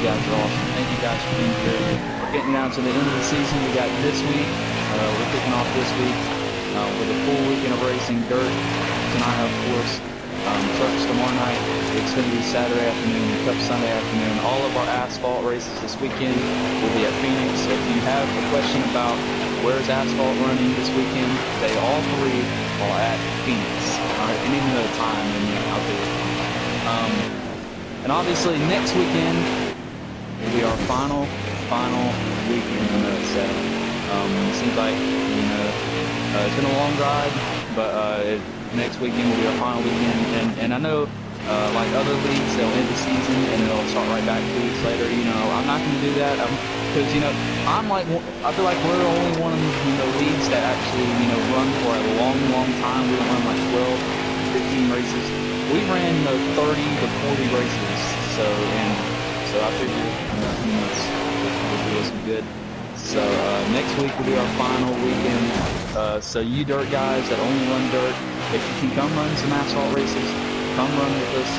You guys are awesome. Thank you guys for being here. We're getting down to the end of the season. We got this week. We're kicking off this week with a full weekend of racing. Dirt tonight, of course. Trucks tomorrow night. Xfinity Saturday afternoon. Cup Sunday afternoon. All of our asphalt races this weekend will be at Phoenix. So if you have a question about where's asphalt running this weekend, they all three are at Phoenix. Alright, and even though the time, and I'll do it. And obviously next weekend will be our final weekend in the set. It seems like, it's been a long ride, but next weekend will be our final weekend. And I know, like other leagues, they'll end the season and they'll start right back 2 weeks later. I'm not going to do that because, I feel like we're the only one of leagues that actually, run for a long time. We don't run like 12, 15 races. We ran 30 to 40 races, so I figured we'll do some good. So next week will be our final weekend. So you dirt guys that only run dirt, if you can come run some asphalt races, come run with us.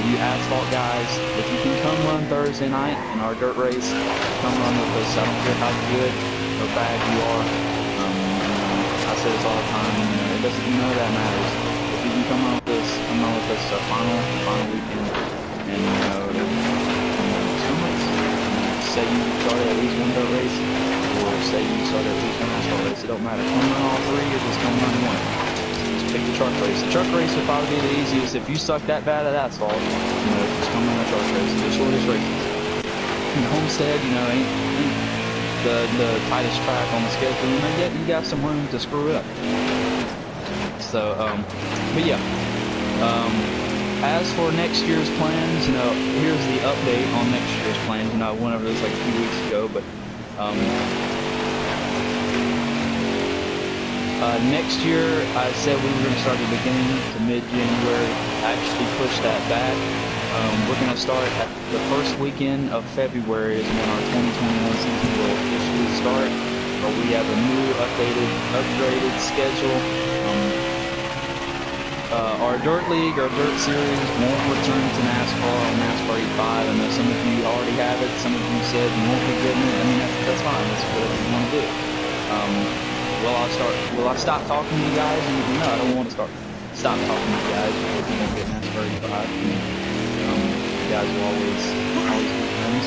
You asphalt guys, if you can come run Thursday night in our dirt race, come run with us. I don't care how good or bad you are. I say this all the time. It doesn't, that matters. If you can come run with us, our final weekend, and so much. Say you started at least one dirt race, or say you started at least one asphalt race. It don't matter. Come run all three, or just come run one. Just pick the truck race. The truck race would probably be the easiest. If you suck that bad at asphalt, just come run the truck race. The shortest races. And Homestead, ain't the tightest track on the schedule. Yet you got some room to screw it up. So, but yeah. As for next year's plans, here's the update on next year's plans. I went over this like a few weeks ago, but next year I said we were going to start at the beginning to mid-January. Actually push that back. We're going to start at the first weekend of February is when our 2021 season will officially start. We have a new upgraded schedule. Our Dirt League, our Dirt Series won't return to NASCAR on NASCAR 85. I know some of you already have it. Some of you said you won't be getting it. That's fine. That's whatever you want to do. Will I stop talking to you guys? No, I don't want to stop talking to you guys if you don't get NASCAR 85. You guys will always be friends.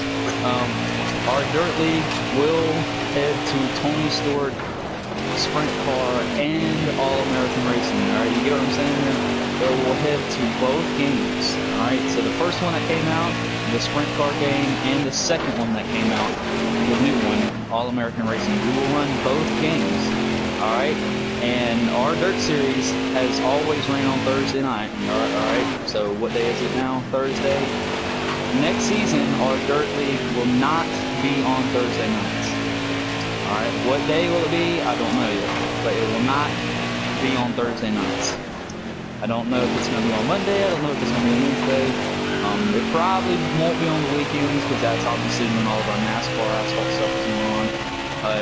Our Dirt League will head to Tony Stewart Sprint Car and All-American Racing. Alright, you get what I'm saying here? They will head to both games. Alright, so the first one that came out, the Sprint Car game, and the second one that came out, the new one, All-American Racing. We will run both games. Alright, and our Dirt Series has always ran on Thursday night. Alright, so what day is it now? Thursday. Next season, our Dirt League will not be on Thursday nights. Alright, what day will it be? I don't know yet, but it will not be on Thursday nights. I don't know if it's going to be on Monday, I don't know if it's going to be on Wednesday. It probably won't be on the weekends, because that's obviously when all of our NASCAR asphalt stuff is going on.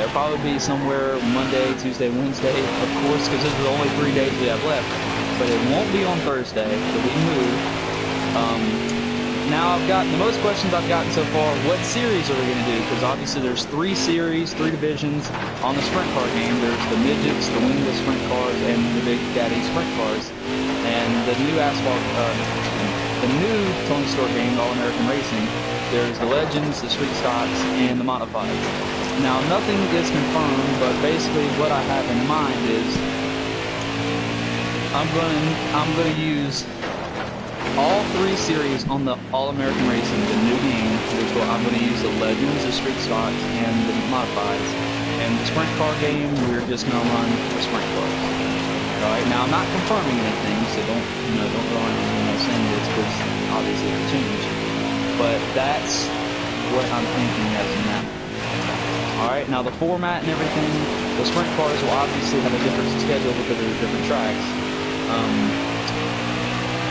It'll probably be somewhere Monday, Tuesday, Wednesday, of course, because this is the only 3 days we have left. But it won't be on Thursday, it'll be moved. Now the most questions I've gotten so far, what series are we going to do? Because obviously there's 3 series, 3 divisions on the sprint car game. There's the midgets, the wingless sprint cars, and the big daddy sprint cars. And the new the new Tony Stewart game, All-American Racing, there's the Legends, the Street Stocks, and the Modifieds. Now nothing is confirmed, but basically what I have in mind is I'm going to use all 3 series on the All-American Racing, the new game, which I'm going to use the Legends, the Street Stocks, and the Modifieds. And the Sprint Car game, we're just going to run the Sprint Cars. Alright, now I'm not confirming anything, so don't go on saying this, because obviously it's changed. But that's what I'm thinking as of now. Alright, now the format and everything, the Sprint Cars will obviously have a different schedule because of the different tracks.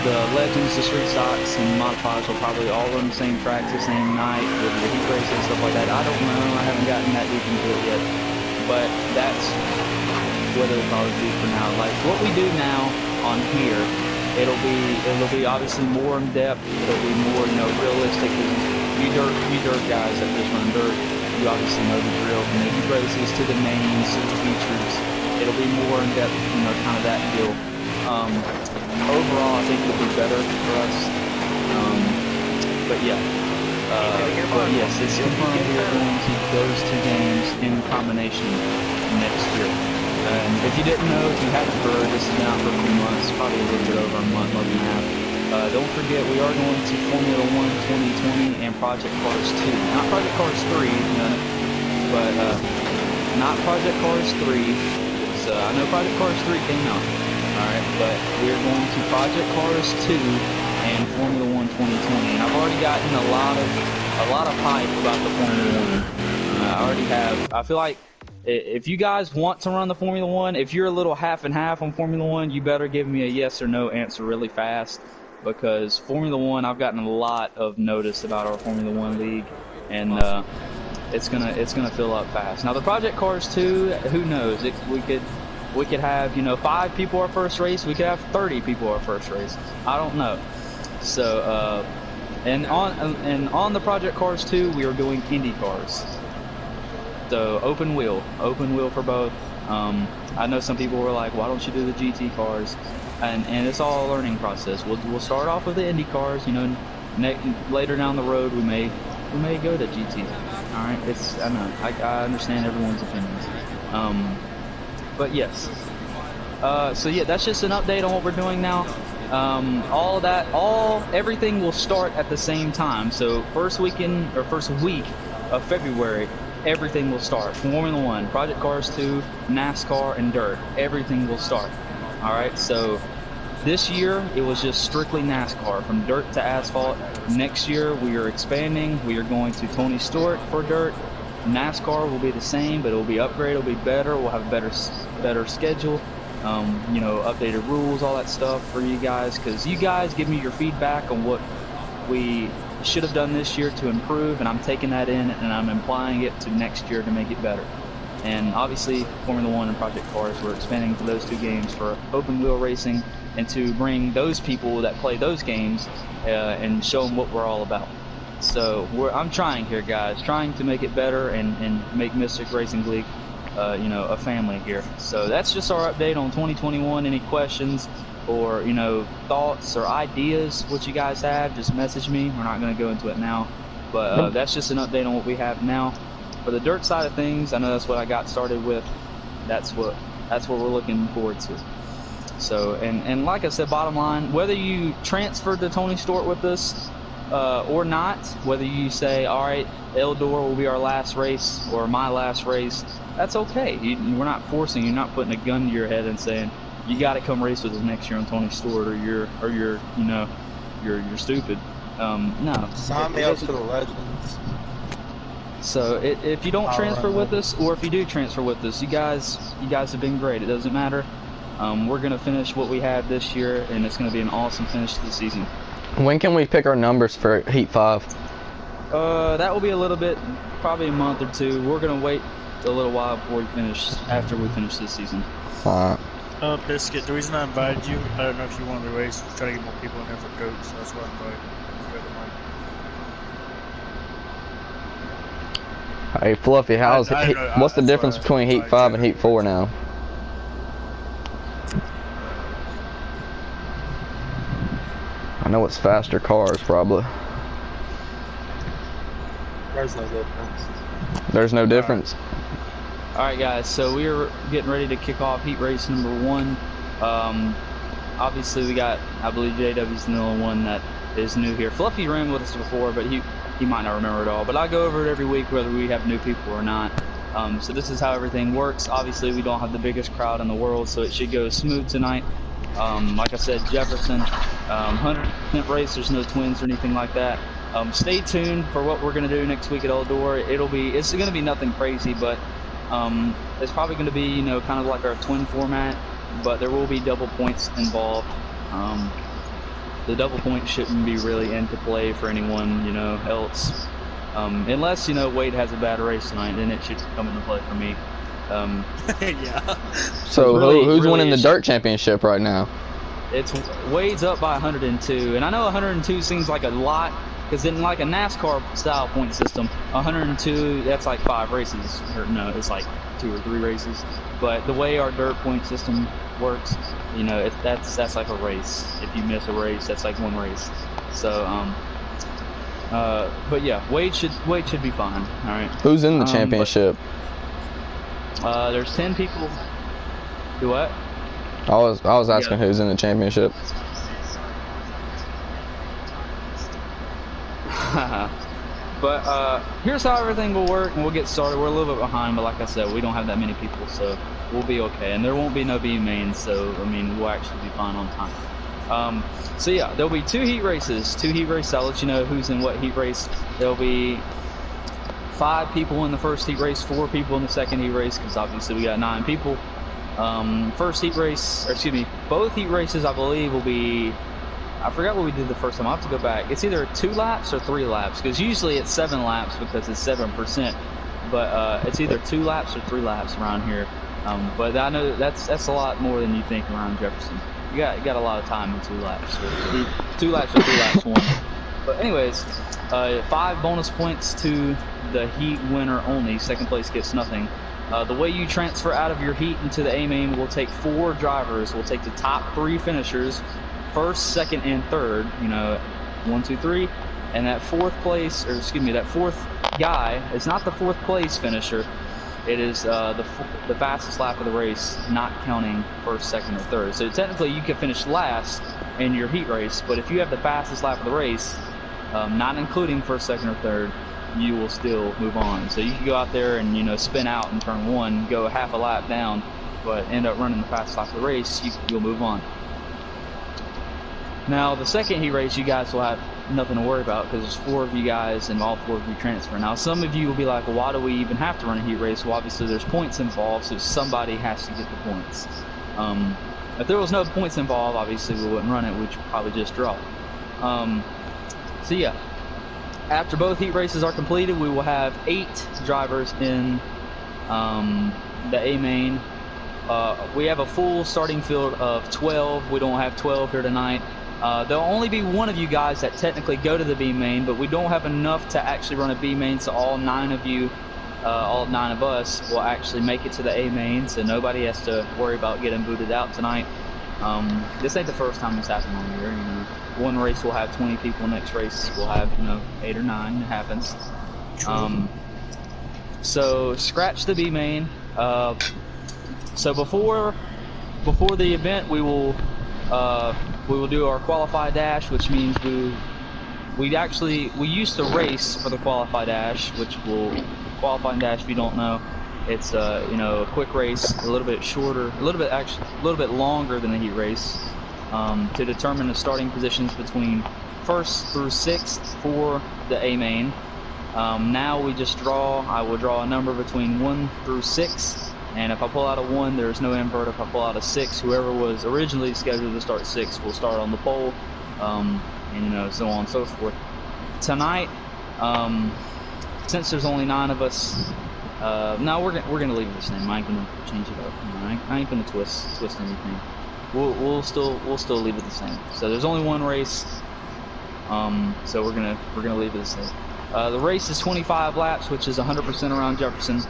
The Legends, the Street Stocks, and the Modifieds will probably all run the same tracks the same night with the heat races and stuff like that. I don't know. I haven't gotten that deep into it yet. But that's what it'll probably be for now. Like what we do now on here, it'll be obviously more in depth. It'll be more, realistic. you dirt guys that just run dirt, you obviously know the drill. From the heat races to the names, to the features, it'll be more in depth, kind of that deal. Overall, I think it'll be better for us. But yeah. But yes, it's confirmed we're going to those 2 games in combination next year. And if you didn't know, if you haven't heard, this has been out for a few months, probably a little bit over a month and a half. Don't forget, we are going to Formula 1 2020 and Project Cars 2. Not Project Cars 3, but not Project Cars 3. I know Project Cars 3 came out, alright, but we're going to Project Cars 2 and Formula 1 2020. And I've already gotten a lot of hype about the Formula 1. I already have. I feel like if you guys want to run the Formula 1, if you're a little half and half on Formula 1, you better give me a yes or no answer really fast. Because Formula 1, I've gotten a lot of notice about our Formula 1 league, and it's gonna fill up fast. Now the Project Cars 2, who knows? We could have 5 people our first race. We could have 30 people our first race. I don't know. So and on the Project Cars 2, we are doing Indy cars. So open wheel for both. I know some people were like, why don't you do the GT cars? And it's all a learning process. We'll start off with the Indy cars, later down the road we may go to GT. All right, I know I understand everyone's opinions. But yes. So yeah, that's just an update on what we're doing now. Everything will start at the same time. So first week of February, everything will start. Formula 1, Project Cars 2, NASCAR, and Dirt. Everything will start. Alright, so this year it was just strictly NASCAR, from dirt to asphalt. Next year we are expanding. We are going to Tony Stewart for dirt. NASCAR will be the same, but it will be upgraded, it will be better. We'll have a better schedule, updated rules, all that stuff for you guys, because you guys give me your feedback on what we should have done this year to improve, and I'm taking that in and I'm applying it to next year to make it better. And obviously Formula 1 and Project Cars, we're expanding to those 2 games for open wheel racing, and to bring those people that play those games and show them what we're all about. So I'm trying here, guys, trying to make it better and make Mystic Racing League a family here. So that's just our update on 2021. Any questions or thoughts or ideas what you guys have, just message me. We're not going to go into it now, but that's just an update on what we have now. For the dirt side of things, I know that's what I got started with. That's what we're looking forward to. So and like I said, bottom line, whether you transferred to Tony Stewart with us or not, whether you say, all right, Eldor will be our last race or my last race, that's okay. We're not forcing you. You're not putting a gun to your head and saying you got to come race with us next year on Tony Stewart, or you're stupid. No. Sign me up for the legends. So if you don't transfer with us, or if you do transfer with us, you guys have been great. It doesn't matter. We're gonna finish what we have this year, and it's gonna be an awesome finish to the season. When can we pick our numbers for Heat 5? That will be a little bit, probably a month or 2. We're gonna wait a little while before we finish, after we finish this season. Biscuit, the reason I invited you, I don't know if you wanted to race, try to get more people in there for goats, so that's why I invited you. Hey Fluffy, what's the difference between Heat 5 and Heat 4 now? I know it's faster cars, probably. There's no difference. There's no difference. Alright guys, so we are getting ready to kick off heat race number 1. Obviously we got, I believe JW's the only one that is new here. Fluffy ran with us before, but he might not remember it all. But I go over it every week whether we have new people or not. So this is how everything works. Obviously we don't have the biggest crowd in the world, so it should go smooth tonight. Like I said, Jefferson, 100% race, there's no twins or anything like that. Stay tuned for what we're going to do next week at Eldor. It's going to be nothing crazy, but it's probably going to be, kind of like our twin format, but there will be double points involved. The double point shouldn't be really into play for anyone, else. Unless, Wade has a bad race tonight, then it should come into play for me. Yeah. So who's winning the dirt championship right now? Wade's up by 102, and I know 102 seems like a lot, Because in like a NASCAR style point system, 102, that's like 5 races. Or no, it's like 2 or 3 races. But the way our dirt point system works, you know, that's like a race. If you miss a race, that's like 1 race. So, but yeah, Wade should be fine. All right. Who's in the championship? There's 10 people. Do what? I was asking who's in the championship. But here's how everything will work, and we'll get started. We're a little bit behind, but like I said, we don't have that many people, so we'll be okay. And there won't be no B mains, so I mean, we'll actually be fine on time. So yeah, there'll be 2 heat races. 2 heat races. I'll let you know who's in what heat race. There'll be 5 people in the first heat race, 4 people in the second heat race, because obviously we got 9 people. First heat race, or excuse me, both heat races I believe will be, I forgot what we did the first time. I'll have to go back. It's either 2 laps or 3 laps, because usually it's 7 laps because it's 7%. But it's either 2 laps or 3 laps around here. But I know that's a lot more than you think around Jefferson. You got a lot of time in 2 laps. 2 laps or 3 laps, 1. But anyways, 5 bonus points to the heat winner only. Second place gets nothing. The way you transfer out of your heat into the A main, we'll take 4 drivers. We'll take the top 3 finishers, first, second, and third. You know, 1, 2, 3, and that 4th place, or excuse me, that 4th guy is not the 4th place finisher. It is the fastest lap of the race, not counting first, second, or third. So technically, you can finish last in your heat race, but if you have the fastest lap of the race, not including first, second, or third, you will still move on. So you can go out there and, you know, spin out in turn 1, go half a lap down, but end up running the fastest lap of the race, you'll move on. Now, the second heat race, you guys will have nothing to worry about because there's 4 of you guys and all 4 of you transfer. Now, some of you will be like, well, why do we even have to run a heat race? Well, obviously there's points involved, so somebody has to get the points. If there was no points involved, obviously we wouldn't run it, we'd probably just draw. So yeah, after both heat races are completed, we will have 8 drivers in the A main. We have a full starting field of 12. We don't have 12 here tonight. There'll only be 1 of you guys that technically go to the B main, but we don't have enough to actually run a B main, so all 9 of you, all 9 of us, will actually make it to the A main, so nobody has to worry about getting booted out tonight. This ain't the first time this happened on here. You know, one race we'll have 20 people, next race we'll have, you know, 8 or 9. It happens. So scratch the B main. So before the event, we will do our qualify dash, which means we used to race for the qualify dash, which will qualifying dash. If you don't know, it's you know, a quick race, a little bit shorter, a little bit longer than the heat race, to determine the starting positions between 1st through 6th for the A main. Now we just draw. I will draw a number between 1 through 6. And if I pull out a 1, there's no invert. If I pull out a 6, whoever was originally scheduled to start 6 will start on the pole, and you know, so on and so forth. Tonight, since there's only 9 of us, no, we're gonna leave it the same. I ain't gonna change it up. You know, I ain't gonna twist anything. We'll still leave it the same. So there's only 1 race, so we're gonna leave it the same. The race is 25 laps, which is 100% around Jefferson.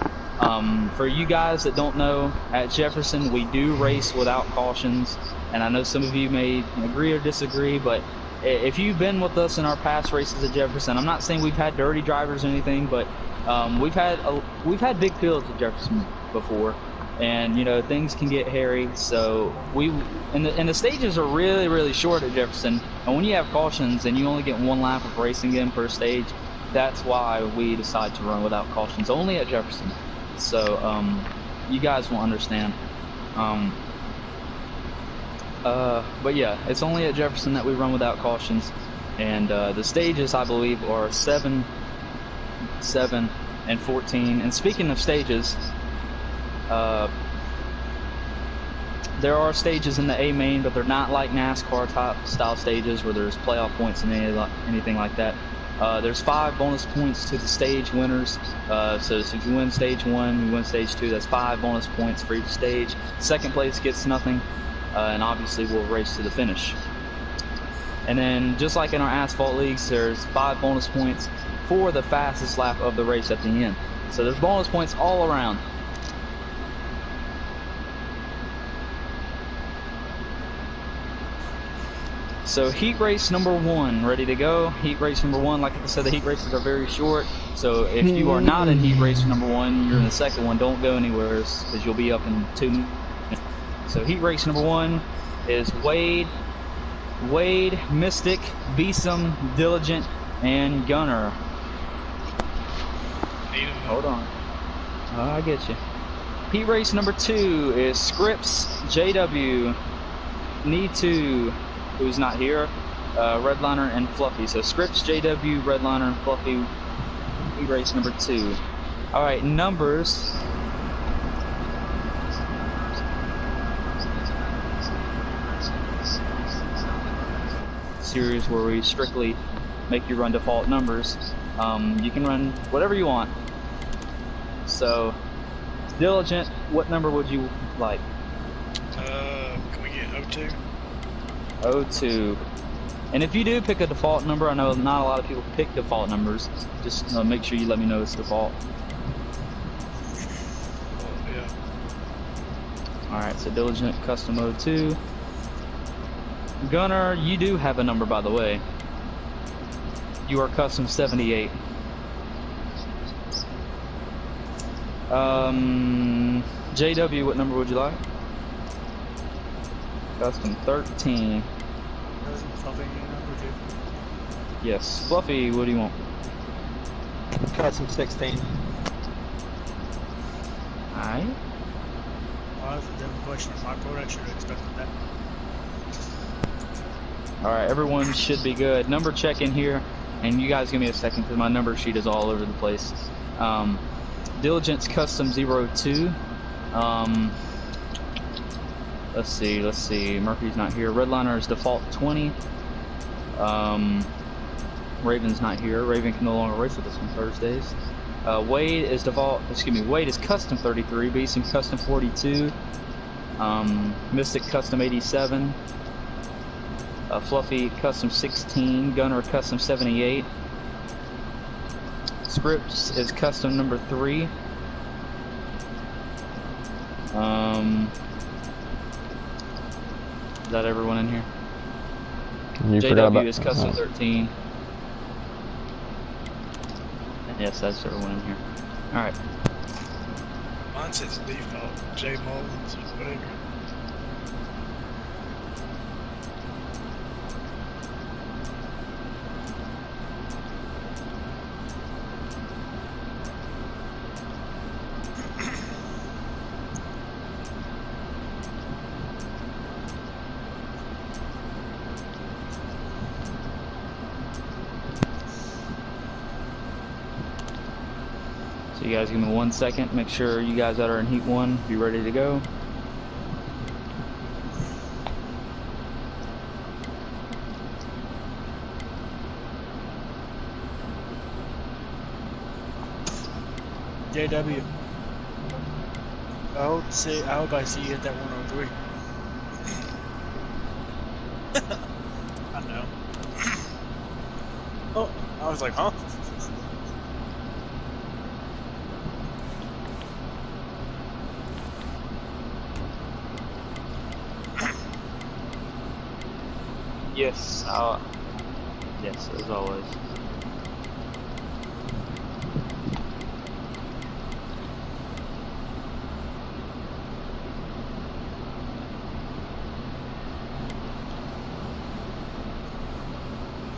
For you guys that don't know, at Jefferson we do race without cautions, and I know some of you may agree or disagree, but if you've been with us in our past races at Jefferson, I'm not saying we've had dirty drivers or anything, but we've had big fields at Jefferson before, and you know, things can get hairy. So and the stages are really short at Jefferson, and when you have cautions and you only get 1 lap of racing in per stage, that's why we decide to run without cautions only at Jefferson. So you guys will understand. But yeah, it's only at Jefferson that we run without cautions, and the stages, I believe, are 7, 7, and 14. And speaking of stages, there are stages in the A main, but they're not like NASCAR type style stages where there's playoff points and anything like that. There's 5 bonus points to the stage winners. So if you win stage 1, you win stage 2, that's 5 bonus points for each stage. Second place gets nothing, and obviously we'll race to the finish. And then, just like in our asphalt leagues, there's 5 bonus points for the fastest lap of the race at the end. So there's bonus points all around. So heat race number 1, ready to go. Heat race number 1, like I said, the heat races are very short. So if you are not in heat race number 1, you're in the second one, don't go anywhere because you'll be up in 2 minutes. So heat race number 1 is Wade, Mystic, Besom, Diligent, and Gunner. Hold on. I get you. Heat race number 2 is Scripps, JW, Need2, who's not here, Redliner, and Fluffy. So Scripps, JW, Redliner, and Fluffy, heat race number 2. Alright, numbers. Series where we strictly make you run default numbers. You can run whatever you want. So, Diligent, what number would you like? Can we get 02? 02. And if you do pick a default number, I know not a lot of people pick default numbers. Just make sure you let me know it's default. Oh, yeah. Alright, so Diligent, custom 02. Gunner, you do have a number, by the way. You are custom 78. JW, what number would you like? Custom 13. Fluffy, Yes. Fluffy, what do you want? Custom 16. Alright. Well, that's a dumb question on my part. I should have expected that. Alright, everyone should be good. Number check in here, and you guys give me a second because my number sheet is all over the place. Diligence custom 02. Let's see. Murphy's not here. Redliner is default 20. Raven's not here. Raven can no longer race with us on Thursdays. Wade is Wade is custom 33. Beeson custom 42. Mystic custom 87. Fluffy custom 16. Gunner custom 78. Scripps is custom number 3. Is that everyone in here? JW is custom 13. Yes, that's everyone in here. Alright. Mine says default. J Mullins or whatever. So you guys give me 1 second. Make sure you guys that are in heat 1 be ready to go. JW. I hope I see you hit that 103. I know. Oh, I was like, huh? Yes, yes, as always.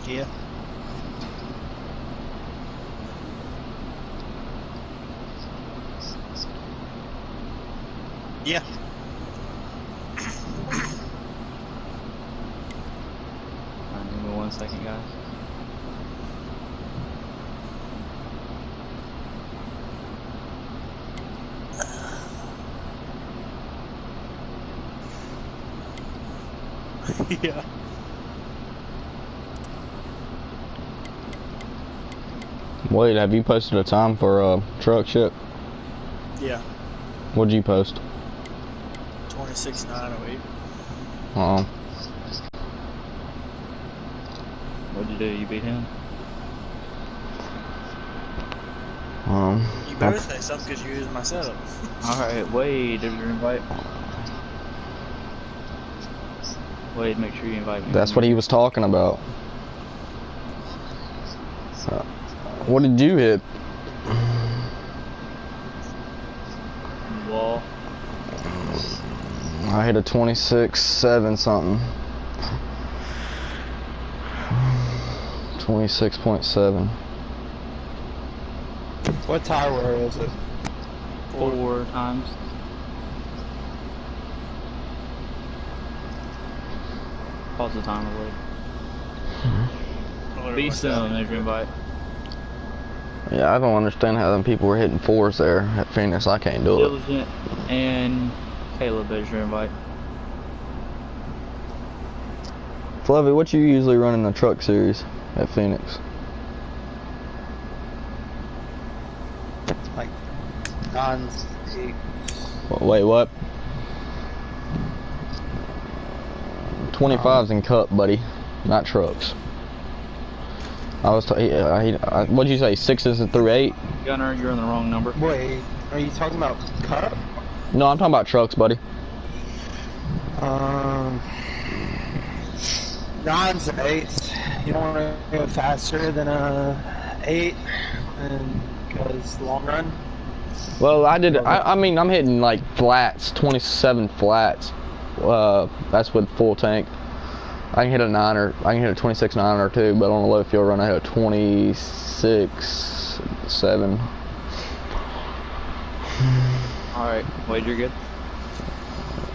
Yeah. Yeah. Give me 1 second, guys. Yeah. Wait, have you posted a time for truck ship? Yeah. What'd you post? 26.908. What'd you do? You beat him? You better say something because you used my setup. Alright, Wade, did your invite? Wade, make sure you invite me. That's what he was talking about. What did you hit? Wall. I hit a 26.7 something. 26.7. What tire wear is it? 4 times. Pause the timer, Wade. Be soon, there's your invite. Yeah, I don't understand how them people were hitting 4s there at Phoenix. I can't do it. Diligent and Caleb, there's your invite. Flovey, what you usually run in the truck series at Phoenix? Like 9, 8. Wait, what? 25's in cup, buddy, not trucks. I was what'd you say, 6s through 8? Gunner, you're in the wrong number. Wait, are you talking about cup? No, I'm talking about trucks, buddy. 9s and 8s. You don't want to go faster than a 8, and because long run. Well, I mean, I'm hitting like flats, 27 flats. That's with full tank. I can hit a 9er, I can hit a 26 9er too, but on a low fuel run I hit a 26.7. Alright, Wade, you're good?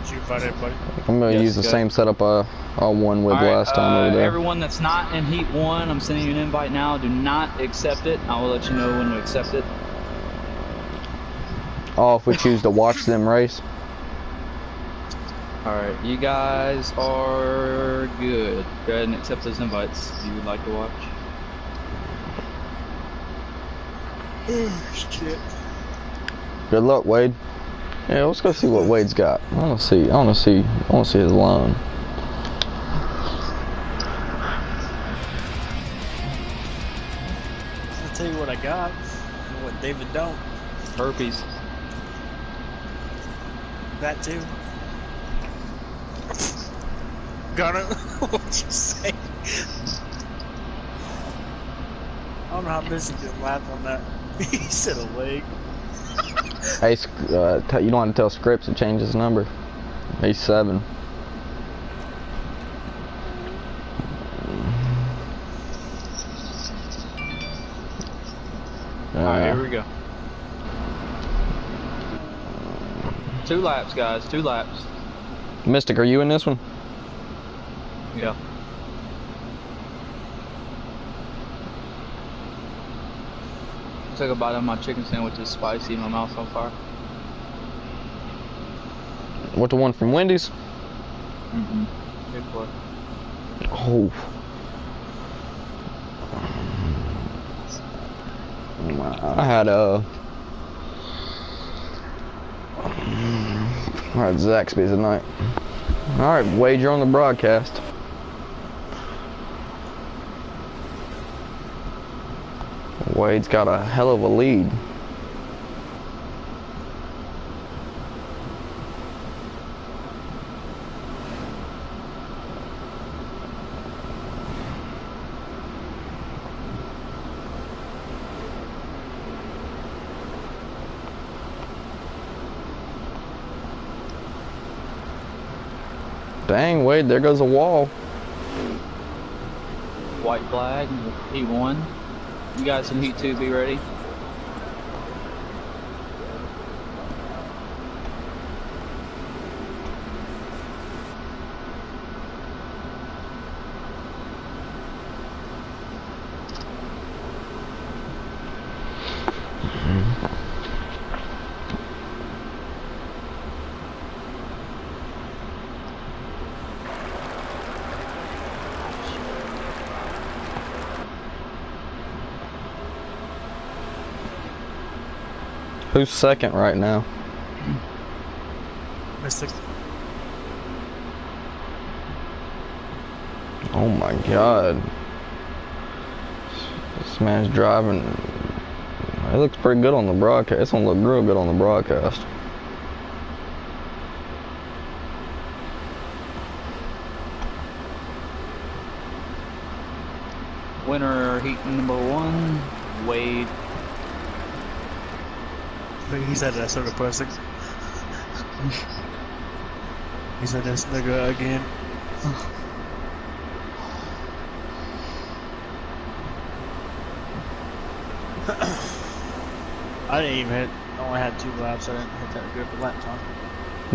Did you invite everybody? I'm gonna use the same setup I won with last time over there. Everyone that's not in Heat 1, I'm sending you an invite now. Do not accept it. I will let you know when to accept it. Oh, if we choose to watch them race. Alright, you guys are good. Go ahead and accept those invites if you would like to watch. Oh, shit. Good luck, Wade. Yeah, let's go see what Wade's got. I wanna see his line. I'll tell you what I got. And what David don't. Herpes. That too. Got it. What'd you say? I don't know how busy you can laugh on that. He said a leg. Hey, you don't have to tell Scripps to change his number. He's 7. Alright, here we go. 2 laps, guys. 2 laps. Mystic, are you in this one? Yeah. Took a bite of my chicken sandwich. It's spicy. My mouth's on fire. What, the one from Wendy's? Mm-hmm. Good boy. Oh. I had Zaxby's tonight. Alright, Wade, you're on the broadcast. Wade's got a hell of a lead. Dang, Wade, there goes a wall. White flag, Heat 1. You guys in Heat 2, be ready. Who's second right now? Mystic. Oh my god. This man's driving. It looks pretty good on the broadcast. It's gonna look real good on the broadcast. Winner heat number 1, Wade. I think he said that sort of pussy. He said this nigga again. I didn't even hit. I only had 2 laps. I didn't hit that good for lap time.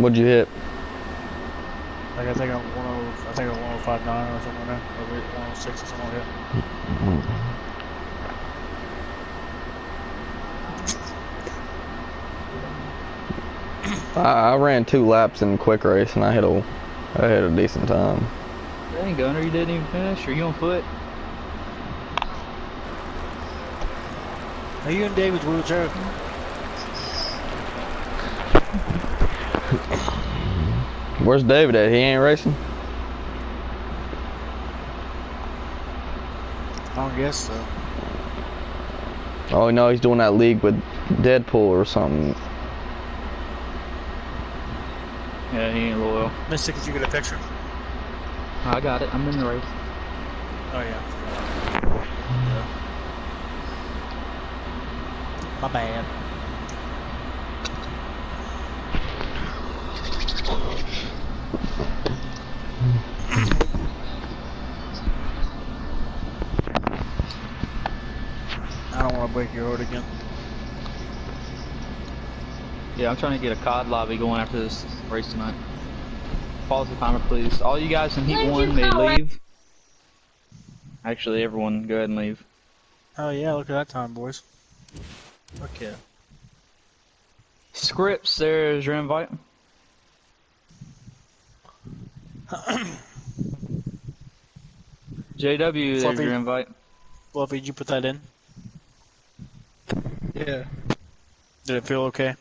What'd you hit? Like I think I'm 105.9 or something like that, or 106 or something like that. I ran 2 laps in quick race and I hit a decent time. Dang, Gunner, you didn't even finish? Are you on foot? Are you in David's wheelchair? Where's David at? He ain't racing? I don't guess so. Oh no, he's doing that league with Deadpool or something. Yeah, he ain't loyal. Mystic, did you get a picture? I got it. I'm in the race. Oh yeah. My bad. I don't want to break your heart again. Yeah, I'm trying to get a COD lobby going after this race tonight. Pause the timer, please. All you guys in Heat 1 may leave. Actually, everyone, go ahead and leave. Oh yeah, look at that time, boys. Okay. Scripts, there's your invite. JW, there's Fluffy. your invite. Fluffy, did you put that in? Yeah. Did it feel okay?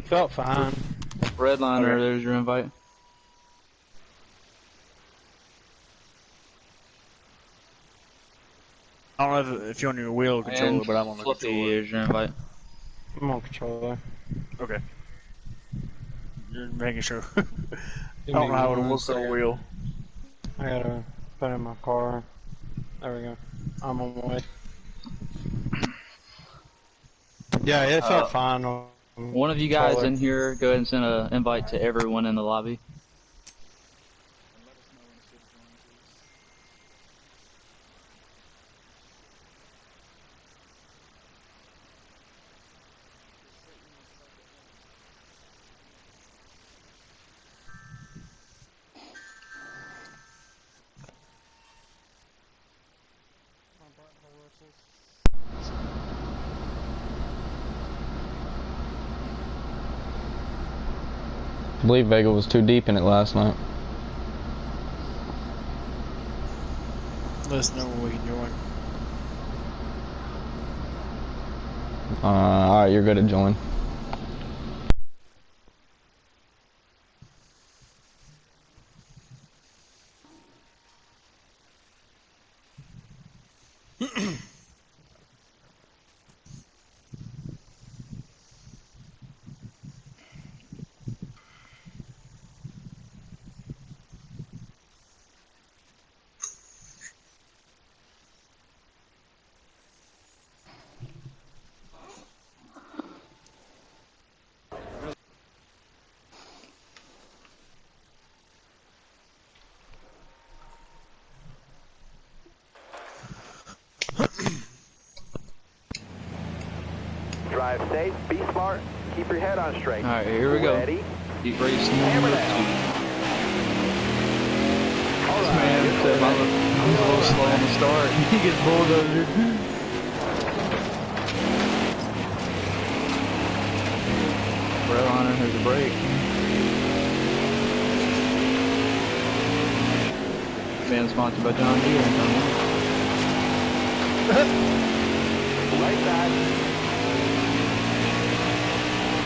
Felt fine. Redliner, Okay. there's your invite. I don't know if you're on your wheel controller, And but I'm on the Fluffy, controller. there's your invite. I'm on controller. Okay. You're making sure. I Give don't me know how it one looks on a second. wheel. I gotta put in my car. There we go. I'm on my way. Yeah, it felt fine. One of you guys controller. in here, go ahead and send an invite to everyone in the lobby. I believe Vega was too deep in it last night. Let us know what we can join. Alright, you're good at join. Drive safe, be smart, keep your head on straight. Alright, here we go. Ready? Heat race Hammer number 2. down. All right. Man, I'm a little slow on the start. He gets bulldozer. Redliner has a break. Man sponsored by John Deere. Right side.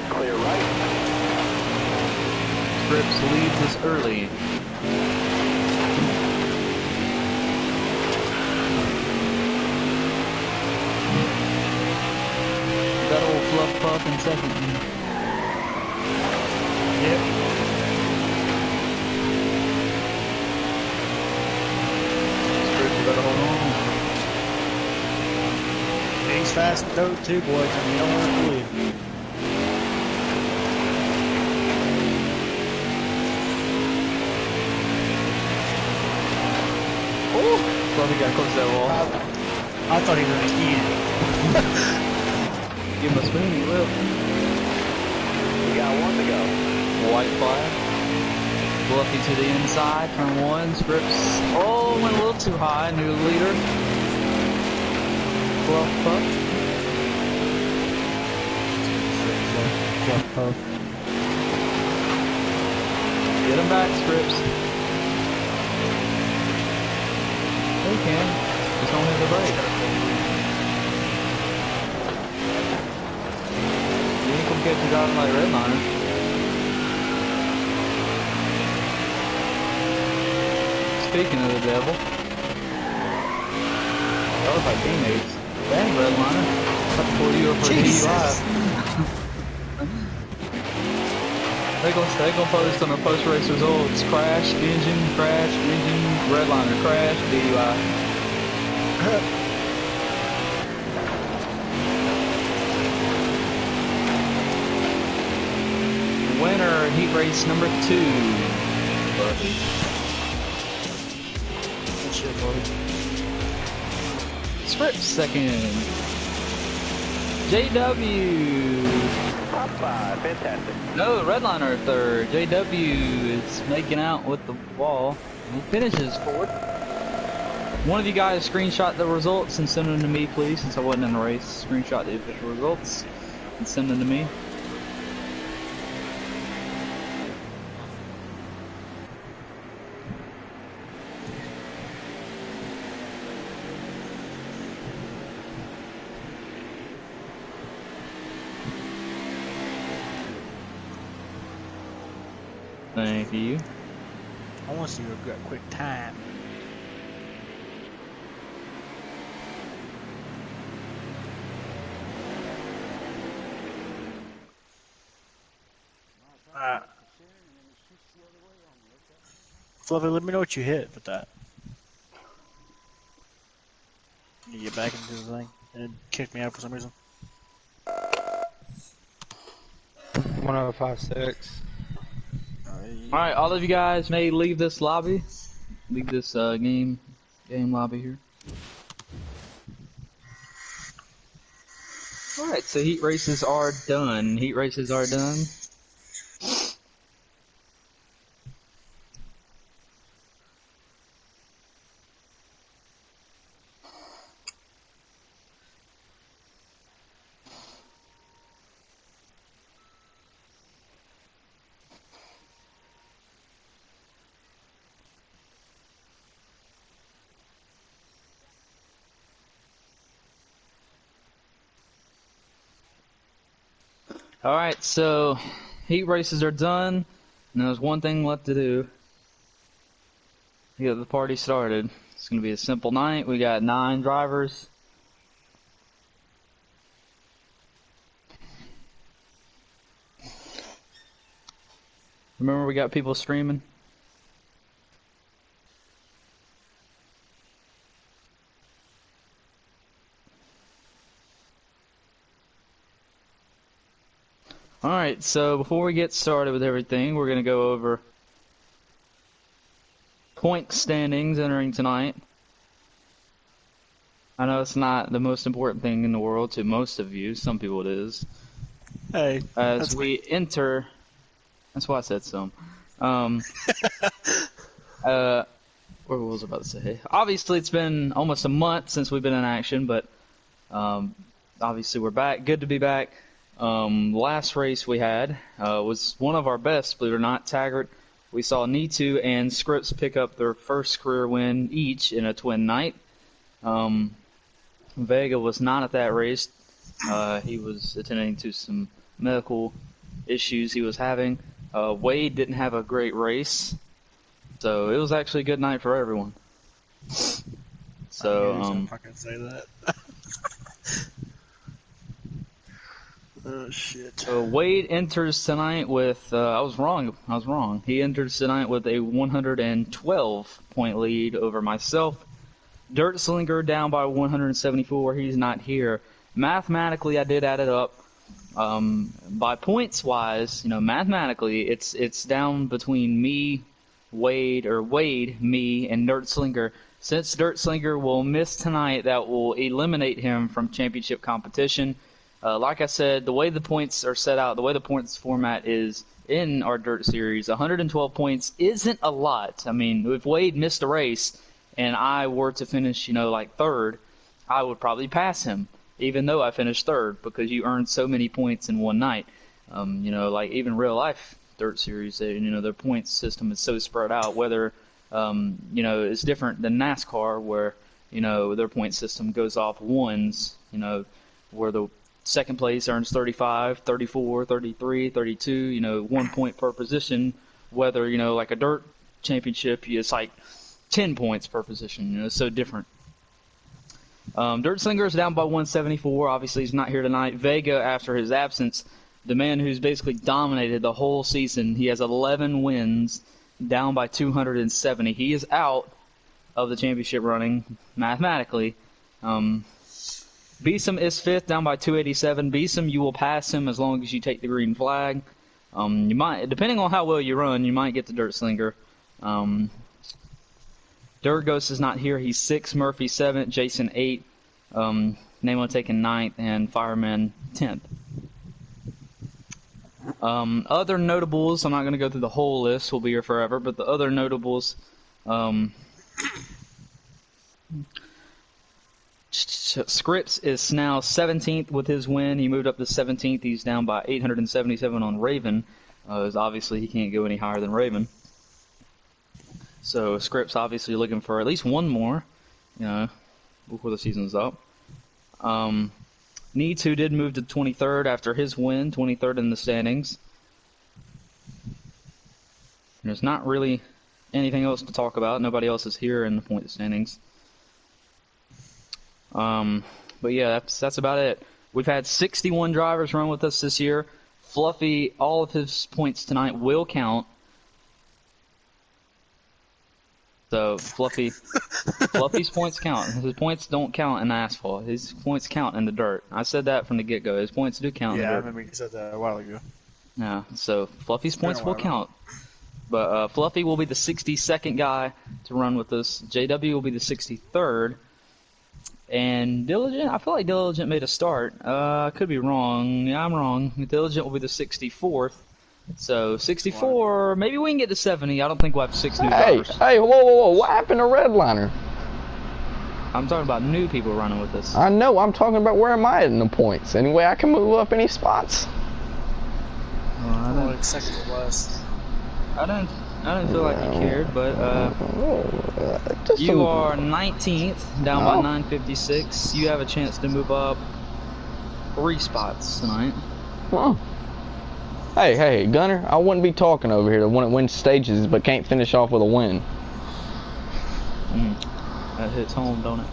Clear right. Scripps leads us early. in second. Yep. Scripps, you better hold on. He's fast and dope too, boys. I mean, you don't want to fool you. Oh, thought he got close to that wall. I thought he was again. Give him a spoon, he will. We got one to go. White flag. Bluffy to the inside, turn one, Scripps. Oh, went a little too high, new leader. Bluff puff. Bluff puff. Get him back, Scripps. They can. Just don't hit the brake. You ain't gonna catch you driving like redliner. Speaking of the devil, that was like teammates. Dang, redliner. About to pull you up for a DUI. They gonna post on the post-race results. Crash, engine, redliner, crash, DUI. Winner, heat race number 2. Buffy. Good shit, buddy. Scripps second. JW. Top 5, fantastic. No, redliner third. JW is making out with the wall. He finishes fourth. One of you guys screenshot the results and send them to me, please, since I wasn't in the race. Screenshot the official results and send them to me. Thank you. I want to see a quick time. Fluffy, let me know what you hit with that. You get back into the thing and it kicked me out for some reason. 1056. Alright, all of you guys may leave this lobby. Leave this game lobby here. Alright, so heat races are done. Heat races are done. Alright, so heat races are done, and there's one thing left to do. Get the party started. It's going to be a simple night. We got 9 drivers. Remember, we got people streaming? Alright, so before we get started with everything, we're going to go over point standings entering tonight. I know it's not the most important thing in the world to most of you. Some people it is. Hey, As we enter... That's why I said some. What was I about to say? Obviously, it's been almost a month since we've been in action, but obviously we're back. Good to be back. Last race we had was one of our best, believe it or not. Taggart, we saw Nitu and Scripps pick up their first career win each in a twin night. Vega was not at that race. He was attending to some medical issues he was having. Wade didn't have a great race, so it was actually a good night for everyone. So, I'm not gonna say that. Oh shit. So Wade enters tonight with, I was wrong. He enters tonight with a 112 point lead over myself. Dirt Slinger down by 174. He's not here. Mathematically, I did add it up. By points wise, mathematically, it's down between me, Wade, me, and Dirt Slinger. Since Dirt Slinger will miss tonight, that will eliminate him from championship competition. Like I said, the way the points are set out, the way the points format is in our Dirt Series, 112 points isn't a lot. I mean, if Wade missed a race and I were to finish, like third, I would probably pass him, even though I finished third, because you earned so many points in one night. Like even real life Dirt Series, their points system is so spread out, whether, it's different than NASCAR, where, their point system goes off ones, where the second place earns 35, 34, 33, 32, 1 point per position. Whether, like a dirt championship, it's like 10 points per position. It's so different. Dirt Slinger is down by 174. Obviously, he's not here tonight. Vega, after his absence, the man who's basically dominated the whole season, he has 11 wins, down by 270. He is out of the championship running, mathematically. Beeson is fifth, down by 287. Beeson, you will pass him as long as you take the green flag. You might, depending on how well you run, you might get the Dirt Slinger. Dirt Ghost is not here. He's 6th, Murphy 7th, Jason 8th, Namo taking 9th, and Fireman 10th. Other notables, I'm not going to go through the whole list, we'll be here forever, but the other notables, Scripps is now 17th with his win. He moved up to 17th. He's down by 877 on Raven. As obviously he can't go any higher than Raven. So Scripps obviously looking for at least one more, before the season's up. Needs, who did move to 23rd after his win, 23rd in the standings. There's not really anything else to talk about. Nobody else is here in the point standings. But yeah, that's about it. We've had 61 drivers run with us this year. Fluffy, all of his points tonight will count. So Fluffy's points count. His points don't count in asphalt. His points count in the dirt. I said that from the get-go. His points do count in the dirt. Yeah, I remember you said that a while ago. Yeah, so Fluffy's points will count. But Fluffy will be the 62nd guy to run with us. JW will be the 63rd. And Diligent, I feel like Diligent made a start. I could be wrong. Yeah, I'm wrong. Diligent will be the 64th. So 64, maybe we can get to 70. I don't think we'll have 6 new drivers. Hey, whoa, what happened to Redliner? I'm talking about new people running with us. I know, I'm talking about where am I in the points. Anyway, I can move up any spots. Like second to last. I didn't feel like you cared, but you are 19th, down by 956. You have a chance to move up 3 spots tonight. Oh. Hey, Gunner, I wouldn't be talking over here to one that wins stages but can't finish off with a win. That hits home, don't it?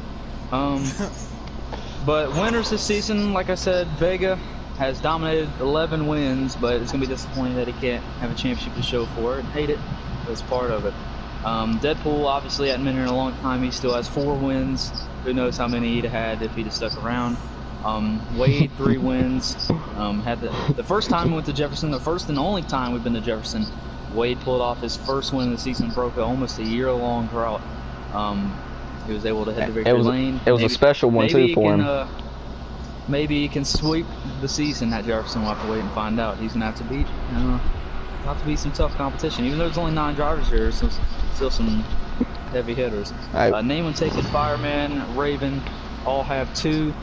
But winners this season, like I said, Vega has dominated 11 wins, but it's going to be disappointing that he can't have a championship to show for it. Hate it, but it's part of it. Deadpool obviously hadn't been here in a long time. He still has 4 wins. Who knows how many he'd have had if he'd have stuck around. Wade, 3 wins. Had the first time we went to Jefferson, the first and only time we've been to Jefferson, Wade pulled off his first win of the season, broke almost a year-long drought. He was able to hit the victory lane. It was a special one too for him. Maybe he can sweep the season at Jefferson. We'll have to wait and find out. He's gonna have to beat some tough competition. Even though there's only 9 drivers here, so still some heavy hitters. Name and take it, Fireman, Raven, all have 2.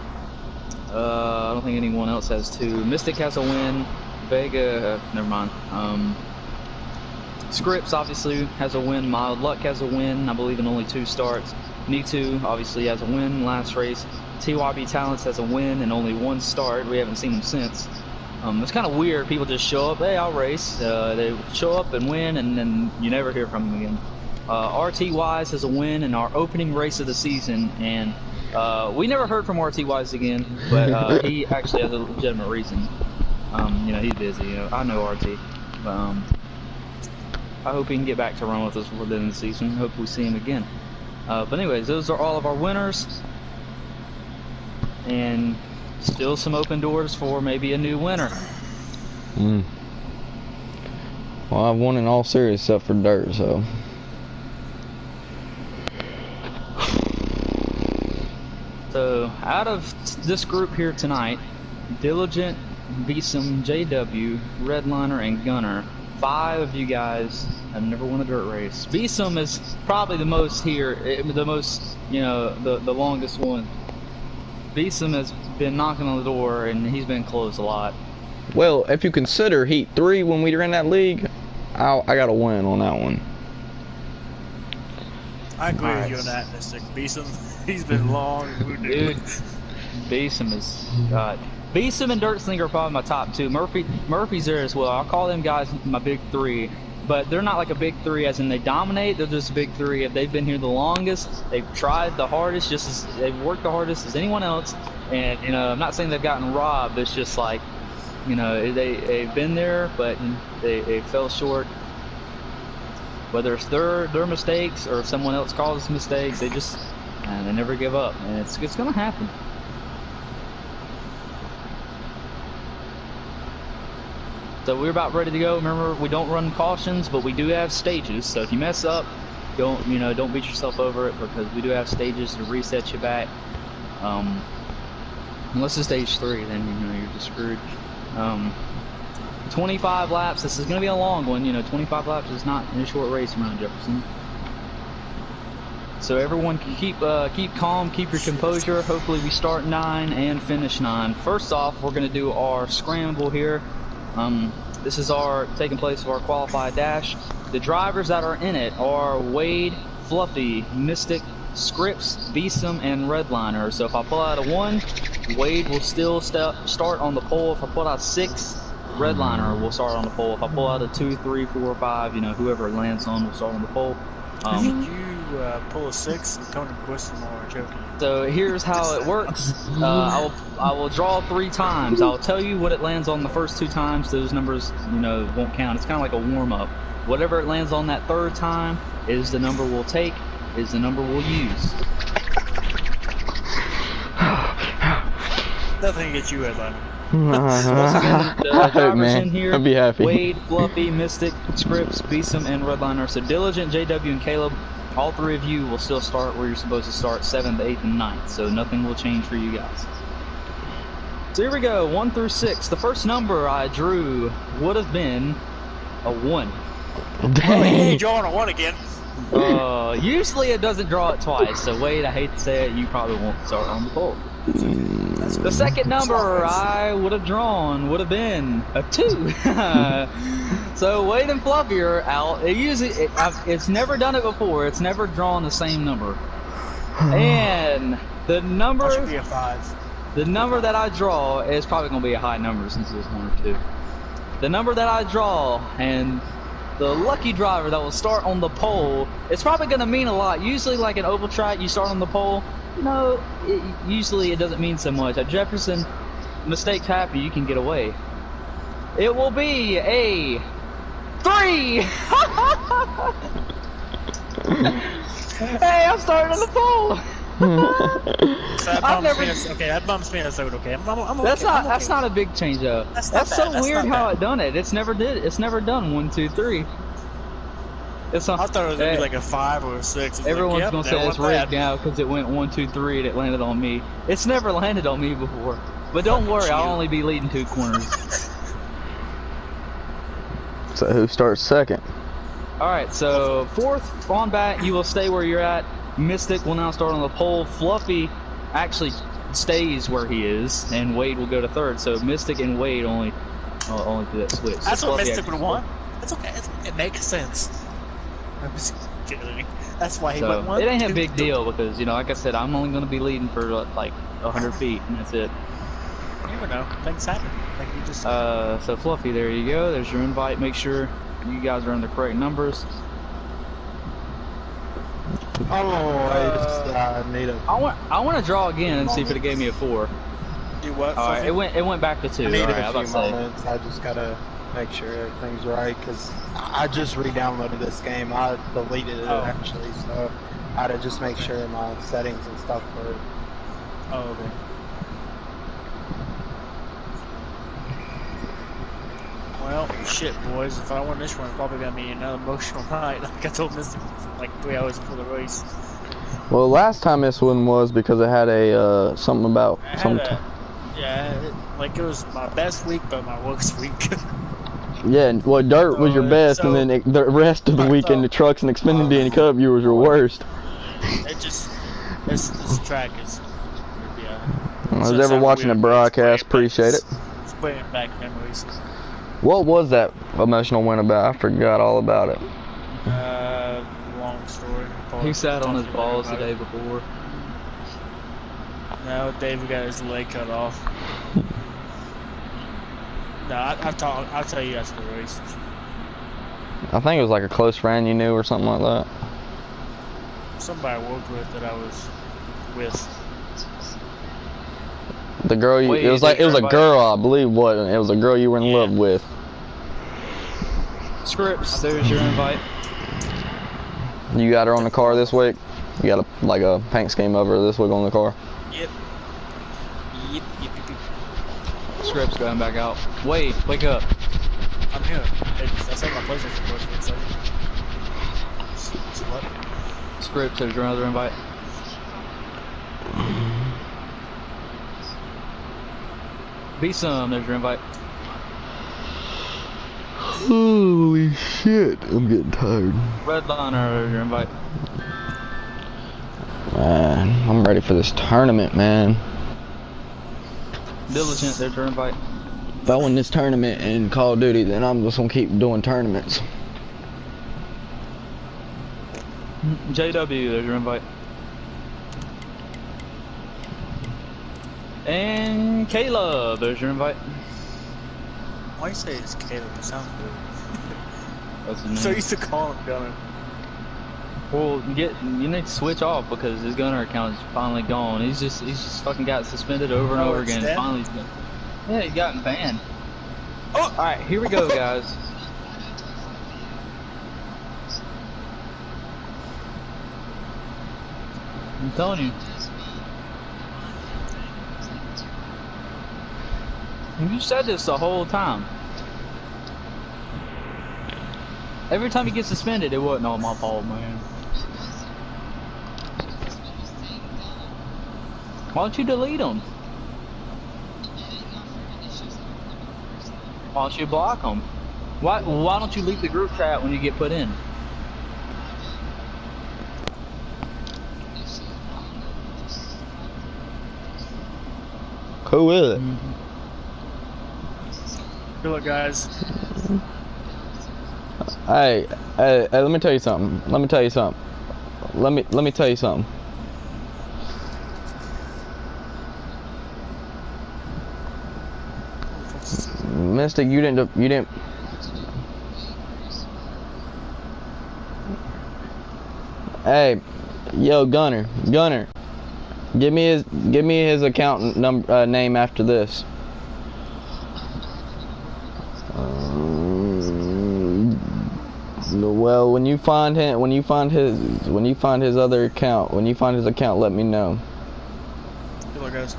I don't think anyone else has 2. Mystic has a win. Vega, never mind. Scripps obviously has a win. Mild Luck has a win, I believe in only 2 starts. Nitu obviously has a win last race. TYB Talents has a win and only 1 start. We haven't seen him since. It's kind of weird. People just show up, hey, I'll race. They show up and win, and then you never hear from them again. RT Wise has a win in our opening race of the season, and we never heard from RT Wise again, but he actually has a legitimate reason. You know, he's busy. You know, I know RT, but I hope he can get back to run with us within the season. Hope we see him again. But anyways, those are all of our winners, and still some open doors for maybe a new winner. Well, I've won in all series except for dirt, so. So, out of this group here tonight, Diligent, Beeson, JW, Redliner, and Gunner, 5 of you guys have never won a dirt race. Beeson is probably the most here, the most, you know, the longest one. Beeson has been knocking on the door, and he's been close a lot. Well, if you consider Heat 3 when we were in that league, I got a win on that one. I agree with you on that, Mr. Beeson. He's been long. Dude, Beeson is God. Beeson and Dirt Slinger are probably my top 2. Murphy's there as well. I'll call them guys my big 3. But they're not like a big 3 as in they dominate. They're just a big 3. If they've been here the longest, they've tried the hardest, just as they've worked the hardest as anyone else. And you know, I'm not saying they've gotten robbed. It's just like, you know, they've been there, but they fell short. Whether it's their mistakes or if someone else causes mistakes, they just they never give up, and it's gonna happen. So we're about ready to go. Remember, we don't run cautions, but we do have stages. So if you mess up, don't beat yourself over it, because we do have stages to reset you back. Unless it's stage 3, then you know you're just screwed. 25 laps. This is going to be a long one. You know, 25 laps is not a short race around Jefferson. So everyone can keep calm, keep your composure. Hopefully we start 9 and finish 9. First off, we're going to do our scramble here. This is taking place of our qualified dash. The drivers that are in it are Wade, Fluffy, Mystic, Scripps, Beeson, and Redliner. So if I pull out a 1, Wade will still start on the pole. If I pull out 6, Redliner will start on the pole. If I pull out a 2, 3, 4, 5, you know, whoever it lands on will start on the pole. Did you pull a 6 and Tony Quist more joking? So here's how it works. I will draw 3 times. I'll tell you what it lands on the first 2 times. Those numbers, you know, won't count. It's kind of like a warm-up. Whatever it lands on that 3rd time is the number we'll take, is the number we'll use. Nothing to get you, Redliner. Once again, the drivers in here, I'd be happy. Wade, Fluffy, Mystic, Scripps, Beeson, and Redliner. So Diligent, JW, and Caleb, all 3 of you will still start where you're supposed to start, 7th, 8th, and 9th. So nothing will change for you guys. So here we go, 1 through 6. The first number I drew would have been a 1. Well, he ain't drawing a 1 again. Usually it doesn't draw it twice. So Wade, I hate to say it, you probably won't start on the pole. The second number I would have drawn would have been a 2. So Wade and Fluffy are out. It's never done it before. It's never drawn the same number. And the number, That should be a 5. the number that I draw is probably going to be a high number since it's 1 or 2. The number that I draw and the lucky driver that will start on the pole, it's probably going to mean a lot. Usually, like an oval track, you start on the pole. No, usually it doesn't mean so much. At Jefferson, mistakes happen, you can get away. It will be a 3! Hey, I'm starting on the pole! So that bumps me in a soda, okay? I'm That's not a big change though. That's so weird how it done it. It's never done 1, 2, 3. It's not, I thought it was gonna be like a 5 or a 6. Everyone's gonna say it's rigged now because it went 1, 2, 3 and it landed on me. It's never landed on me before. But don't worry, I'll only be leading 2 corners. So who starts second? Alright, so 4th on bat, you will stay where you're at. Mystic will now start on the pole. Fluffy actually stays where he is, and Wade will go to 3rd. So Mystic and Wade only do that switch. That's so what Fluffy Mystic would want. That's okay. It makes sense. I'm just kidding. That's why he went 1. It ain't a big deal because, you know, like I said, I'm only going to be leading for like 100 feet, and that's it. You never know. Things happen. Like you just said. So Fluffy, there you go. There's your invite. Make sure you guys are in the correct numbers. I just made a. I want to draw again and see if it gave me a 4. Do what? All right, Fluffy? it went back to 2. I All needed right, I a was few about to say. moments. I just gotta make sure everything's right because I just re-downloaded this game. I deleted it Oh. actually, so I had to just make sure my settings and stuff were. Oh, okay. Well, shit, boys. If I win this one, it's probably gonna be another emotional night. Like I told Mister like 3 hours before the race. Well, last time this one was because it had a something about I had some. like it was my best week, but my worst week. Yeah, well, dirt was your best, and then the rest of the weekend, the trucks and Xfinity and Cup viewers were worst. It just this track is. Yeah. I was ever watching a broadcast, appreciate it. It's bringing back memories. What was that emotional win about? I forgot all about it. Long story. He sat on his Talked balls the about it. day before. No, David got his leg cut off. No, I'll tell you after the race. I think it was like a close friend you knew or something like that. Somebody I worked with that I was with. The girl you, Wait, it was a everybody- girl, I believe, wasn't it? It was a girl you were in Yeah. love with. Scripts, there's your invite. You got her on the car this week? You got a paint scheme of her this week on the car? Yep. Scripts going back out. Wait, wake up. I'm here. That's how my PlayStation works for a second. So what? Scripts, there's your other invite. Be some, there's your invite. Holy shit, I'm getting tired. Redliner, there's your invite. Man, I'm ready for this tournament, man. Diligent, there's your invite. If I win this tournament in Call of Duty, then I'm just gonna keep doing tournaments. JW, there's your invite. And Caleb, there's your invite. Why you say it's Caleb? It sounds good. That's his I'm name. so used to calling him Gunner. Well, you need to switch off because his gunner account is finally gone. He's just fucking got suspended over and Oh, over it's again. dead? Finally, yeah, he got banned. Oh, all right, here we go, guys. I'm telling you. You said this the whole time. Every time he gets suspended, it wasn't all my fault, man. Why don't you delete him? Why don't you block him? Why don't you leave the group chat when you get put in? Cool with it. Good luck, guys. Hey, let me tell you something. Let me tell you something. Mystic, you didn't. Hey, yo, Gunner, give me his account name after this. Well, when you find his other account, let me know. Good luck, guys.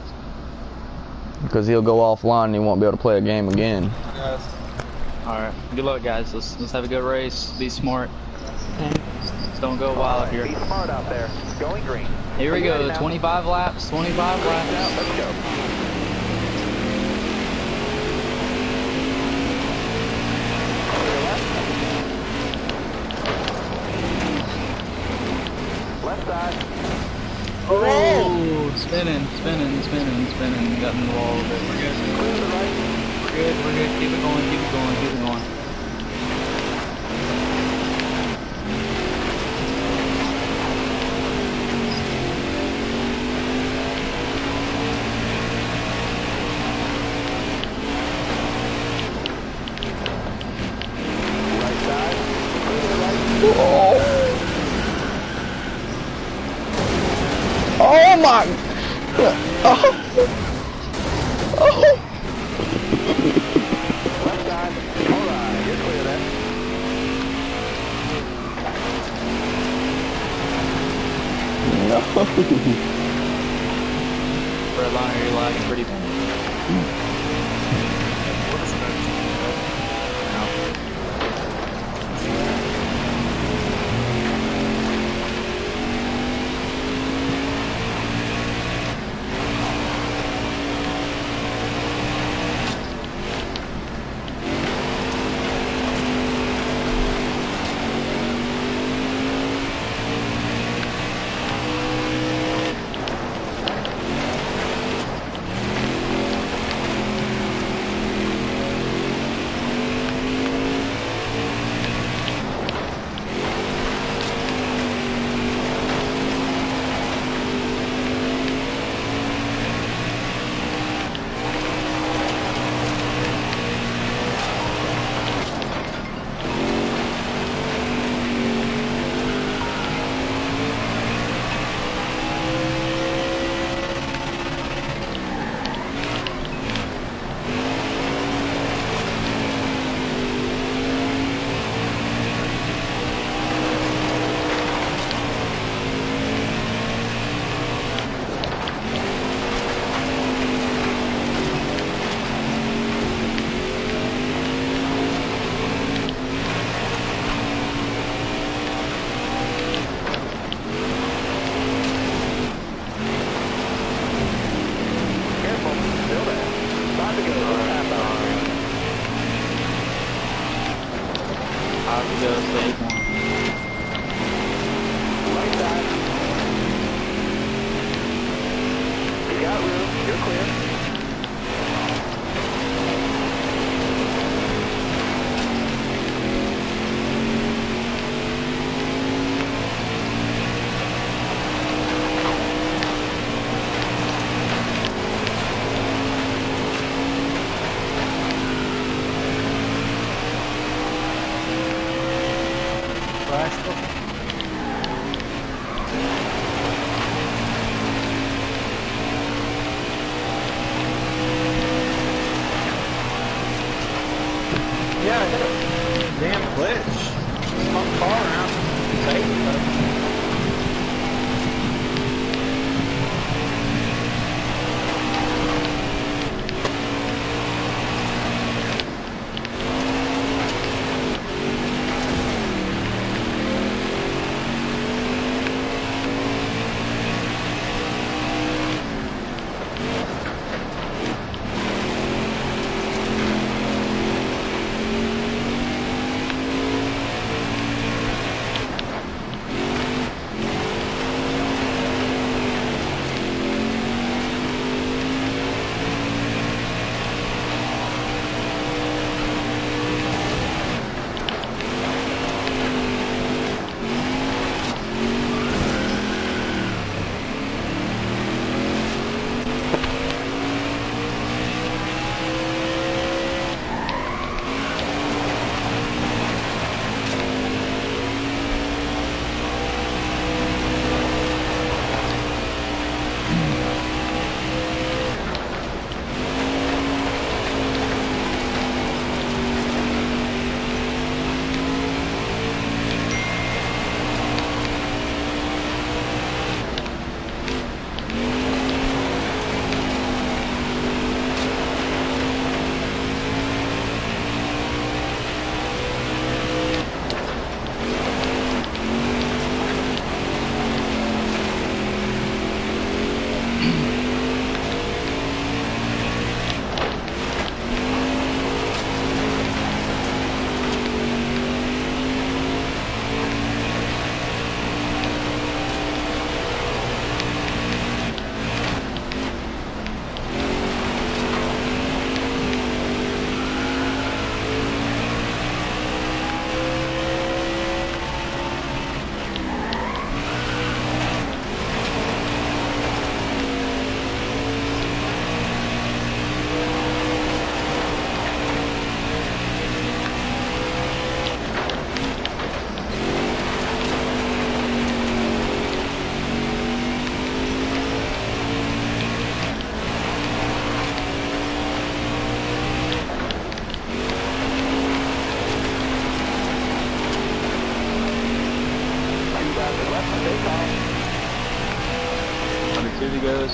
Because he'll go offline and he won't be able to play a game again. Yes. Alright, good luck, guys. Let's have a good race. Be smart. Just don't go wild here. Be smart out there. Going green. Here we Are you ready go. now? 25 laps. 25 laps. Let's go. Left side. Oh, spinning. Got in the wall a little bit. We're good. Clear to the right. We're good. Keep it going. Right side. Clear to the right. Oh my! Redliner, you're lagging pretty bad. Careful. Still there. About to go. Half hour. I'll have to go save one. Right side. You got room. You're clear. Yeah, I hit a damn glitch. Spun car around. Tight.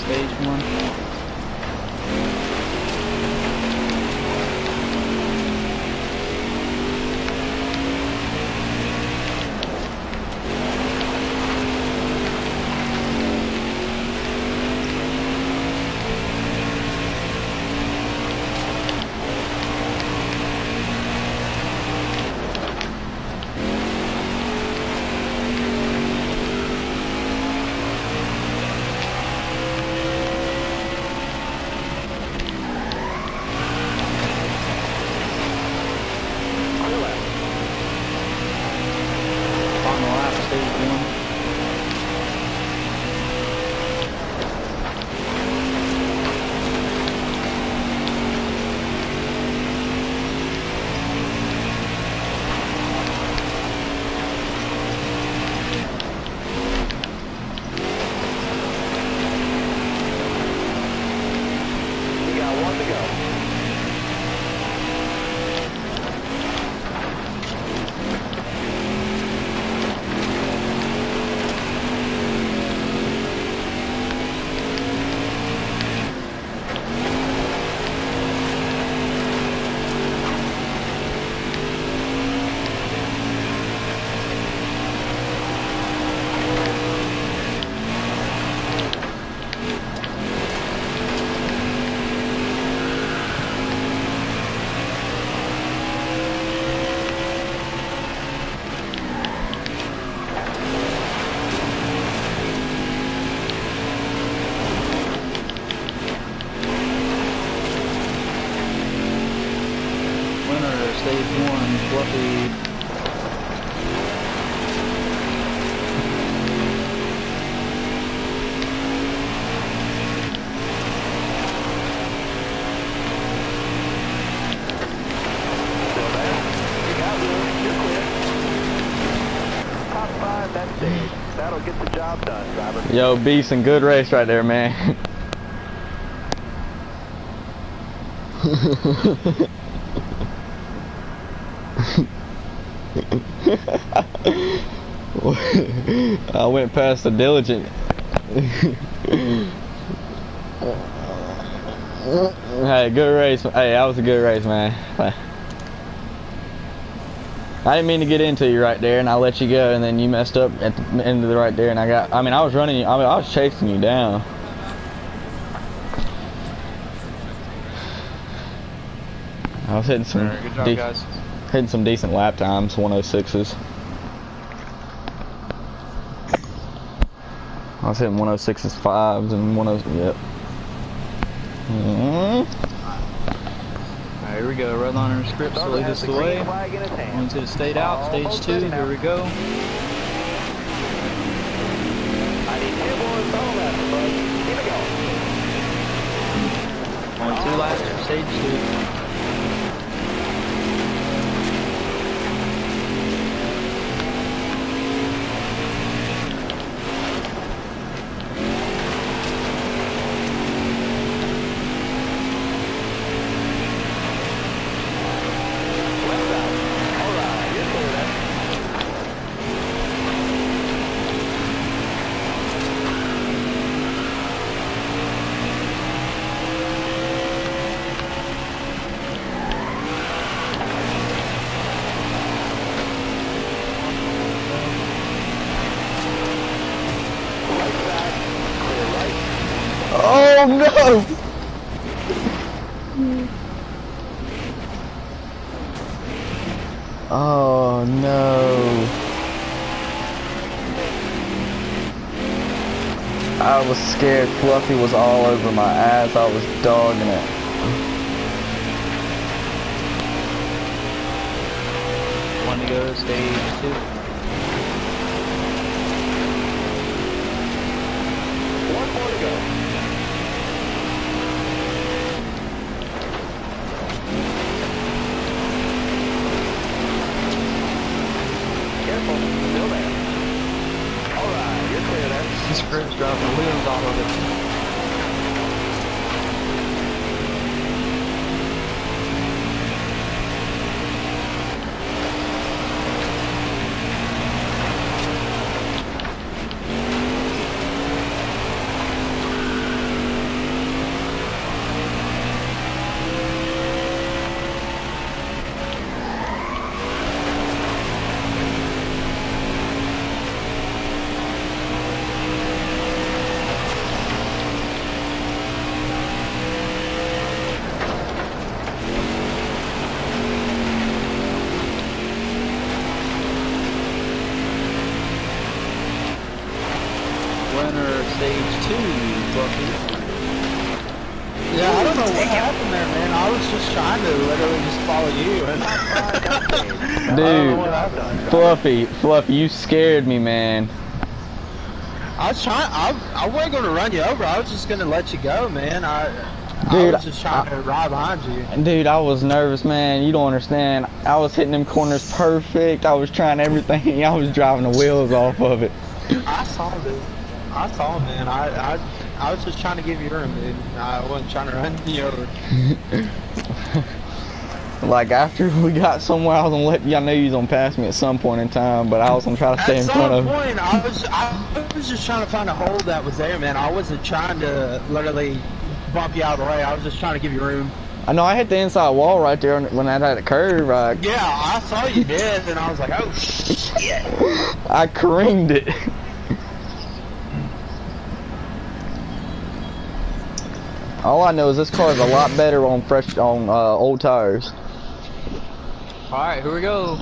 stage 1. Final lap, stage 1. You got one to go. Winner of stage 1, Fluffy. Still there. You got room. You're clear. Top 5 that stage. That'll get the job done, driver. Yo, Beeson, good race right there, man. I went past the diligent. Hey, good race. Hey, that was a good race, man. I didn't mean to get into you right there, and I let you go, and then you messed up at the end of the right there, and I mean, I was running you. I mean, I was chasing you down. I was hitting some, Good job, guys. hitting some decent lap times, 106s. I was hitting 106s 5s and 10. Yep. Alright, here we go. Redliner scripts to lead us the way. Flag in his hand. Going to the state out, stage Almost 2. ready now. Here we go. I need 10 more phone laps, bud. Keep it going. Only 2 laps for stage 2. Left out. All right, you're clear then. Right side. Clear right. Oh no! Oh no! I was scared. Fluffy was all over my ass. I was dogging it. One to go, stage 2. One more to go. Careful. Still there. All right, you're clear there. Scripts dropping the wheels off of it. know what happened there, man. I was just trying to literally just follow you. And I don't know what happened. Fluffy, you scared me, man. I was trying. I wasn't going to run you over. I was just going to let you go, man. I was just trying to ride behind you. Dude, I was nervous, man. You don't understand. I was hitting them corners perfect. I was trying everything. I was driving the wheels off of it. I saw it. I saw it, man. I was just trying to give you room, dude. I wasn't trying to run you over. Like, after we got somewhere, I was gonna let y'all know you was gonna pass me at some point in time, but I was gonna try to stay in front of. At some point, I was just trying to find a hole that was there, man. I wasn't trying to literally bump you out of the way. I was just trying to give you room. I know I hit the inside wall right there when I had a curve. Yeah, I saw you did, and I was like, oh shit. I creamed it. All I know is this car is a lot better on old tires. Alright, here we go.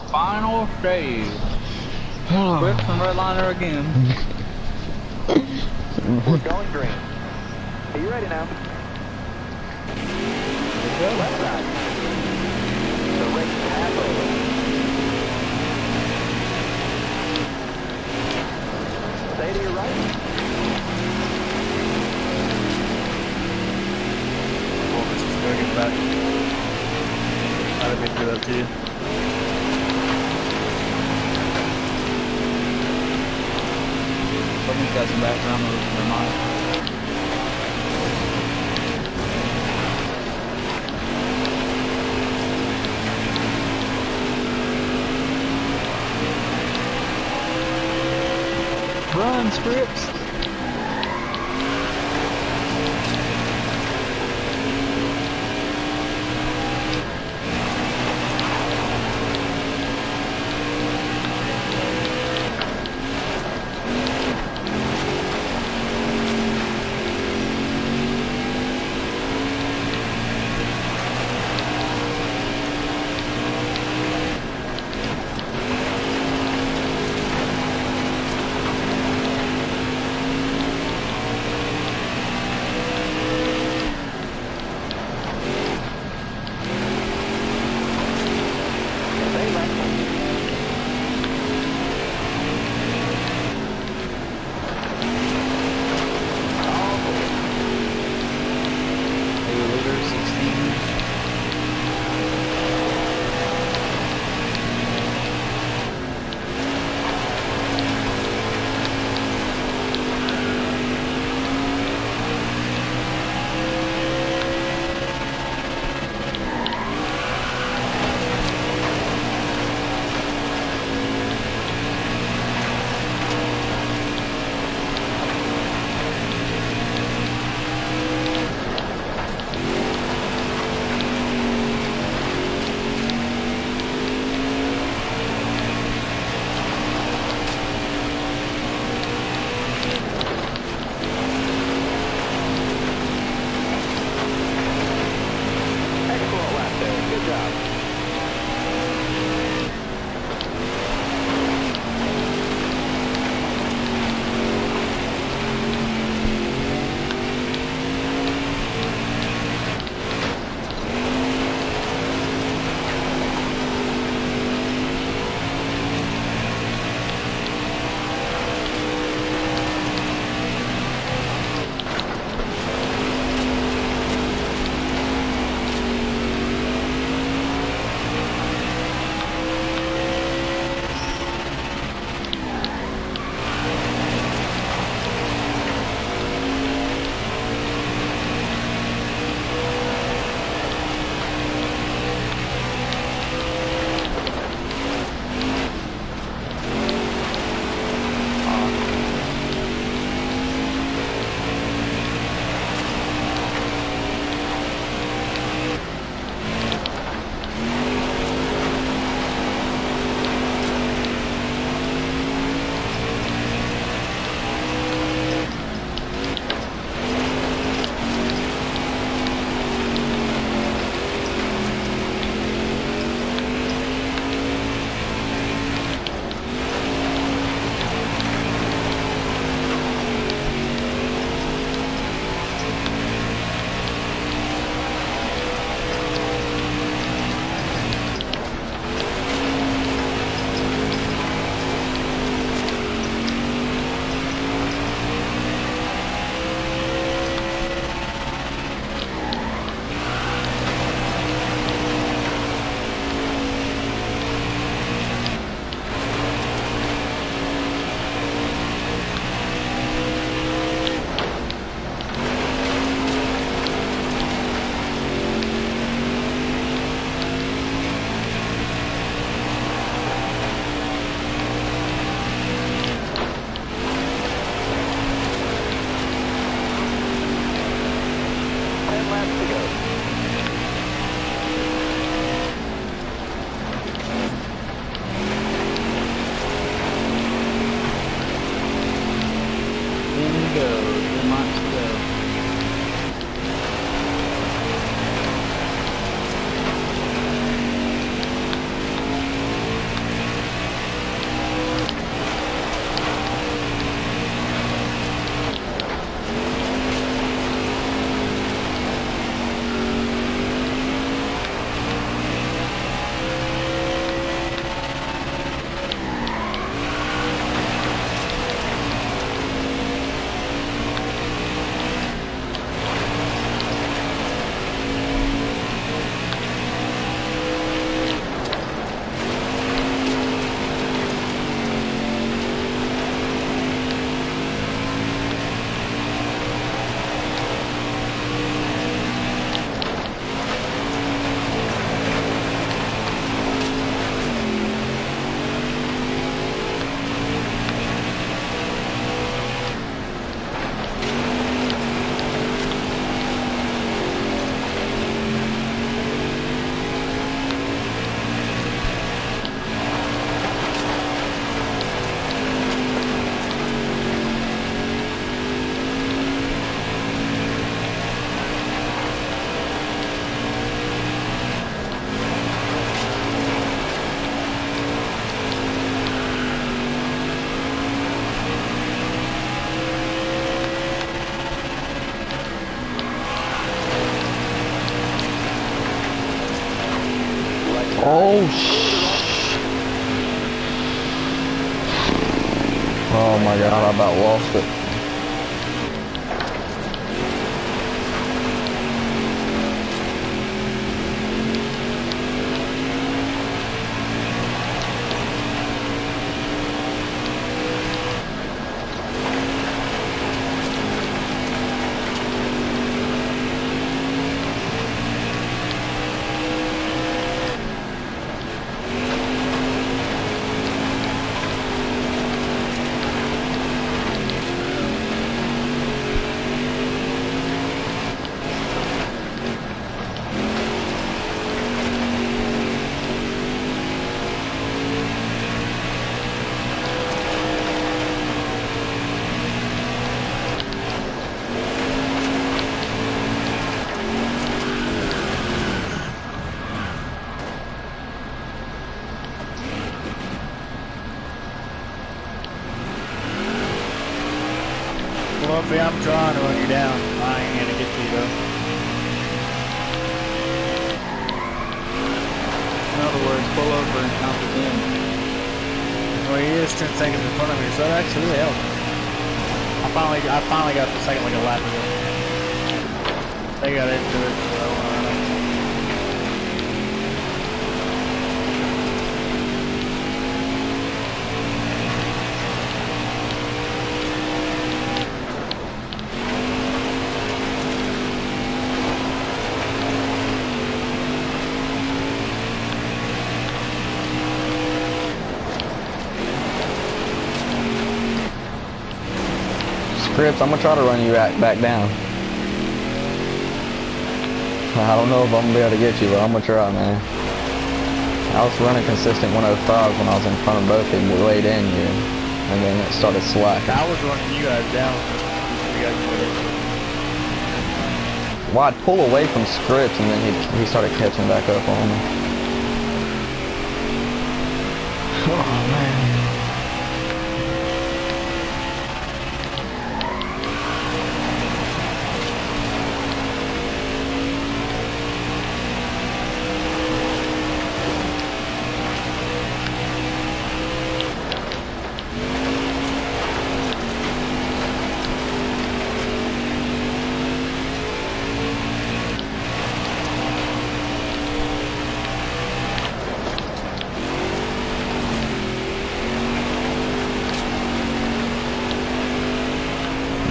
Final stage. Whips and redliner again. We're going green. Are you ready now? Left side. The race is half over. Stay to your right. Get back. I didn't mean to do that to you. Someone's got some background noise in their mind. Run, Scripps! Oh, oh my God, I about lost it. Fluffy, I'm trying to run you down. I ain't gonna get to you though. In other words, pull over and count to 10. Well, he is 10 seconds in front of me, so that actually really helped. I finally got the second like a lap ago. They got into it, so I don't know. Scripps, I'm gonna try to run you back down. I don't know if I'm gonna be able to get you, but I'm gonna try, man. I was running consistent 105s when I was in front of both of you late in you, and then it started slacking. I was running you guys down. You guys put it. Well, I'd pull away from Scripps, and then he started catching back up on me. Oh, man.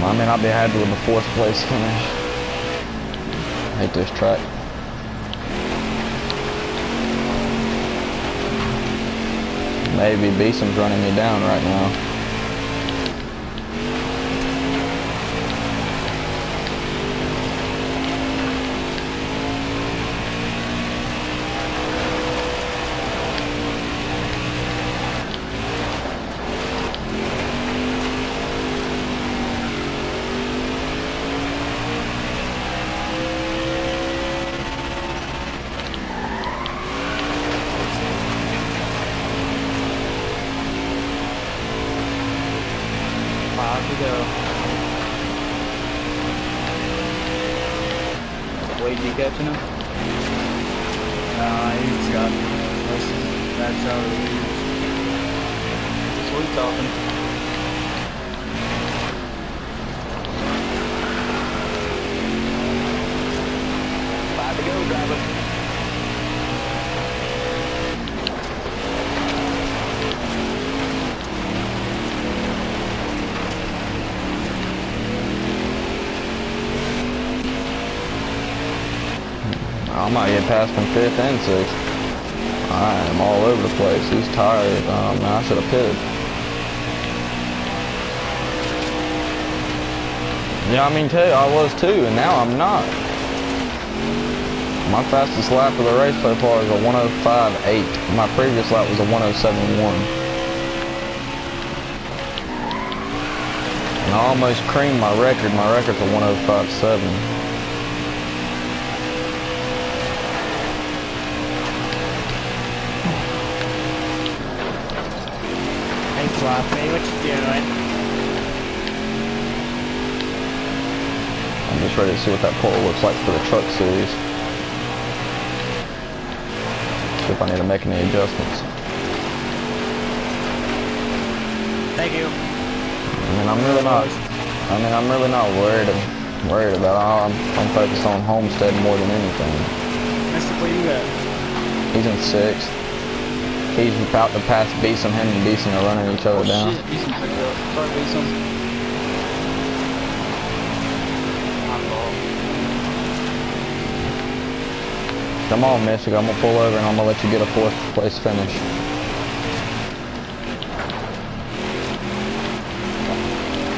I mean, I'll be happy with the 4th place finish. I hate this track. Maybe Beeson's running me down right now. Wade, you catching him? Nah, he's got that's out of the lead. Sweet talking. Five to go, driver. I might get past from 5th and 6th. I am all over the place. He's tired. Man, I should have pitted. Yeah, I mean, I was too, and now I'm not. My fastest lap of the race so far is a 105.8. My previous lap was a 107.1. And I almost creamed my record. My record's a 105.7. Fluffy, what you doing? I'm just ready to see what that pole looks like for the truck series. if I need to make any adjustments. Thank you. I mean, I'm really not worried about it. I'm focused on Homestead more than anything. Mister, where you at? He's in 6th. He's about to pass Beeson. Him and Beeson are running each other down. Shit, Beeson picked up. Sorry, Beeson. Come on, Mystic. I'm gonna pull over and I'm gonna let you get a 4th place finish.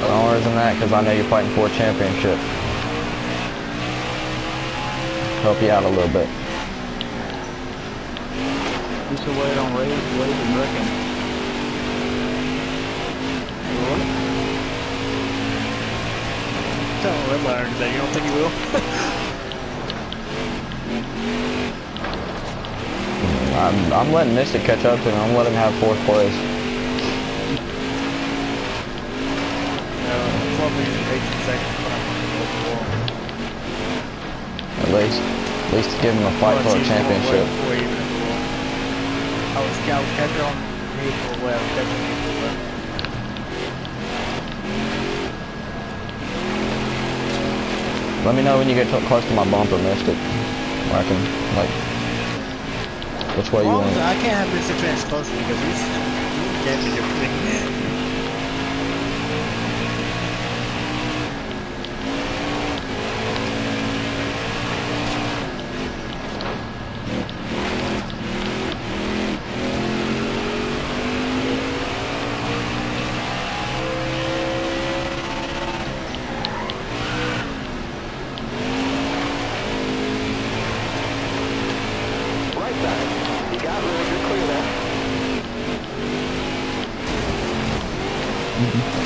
The only reason that, because I know you're fighting for a championship. Help you out a little bit. You should wait on Wade and Reckon. What? Tell him Red Liner today. You don't think he will? I'm letting Mystic catch up to him. I'm letting him have 4th place. Fluffy is 18 seconds. At least give him a fight for a championship. I was catching on me for the left, catching me for the left. Let me know when you get close to my bumper, Mystic. Where I can, like, which way you want. I can't have this advance close to me because he's catching everything.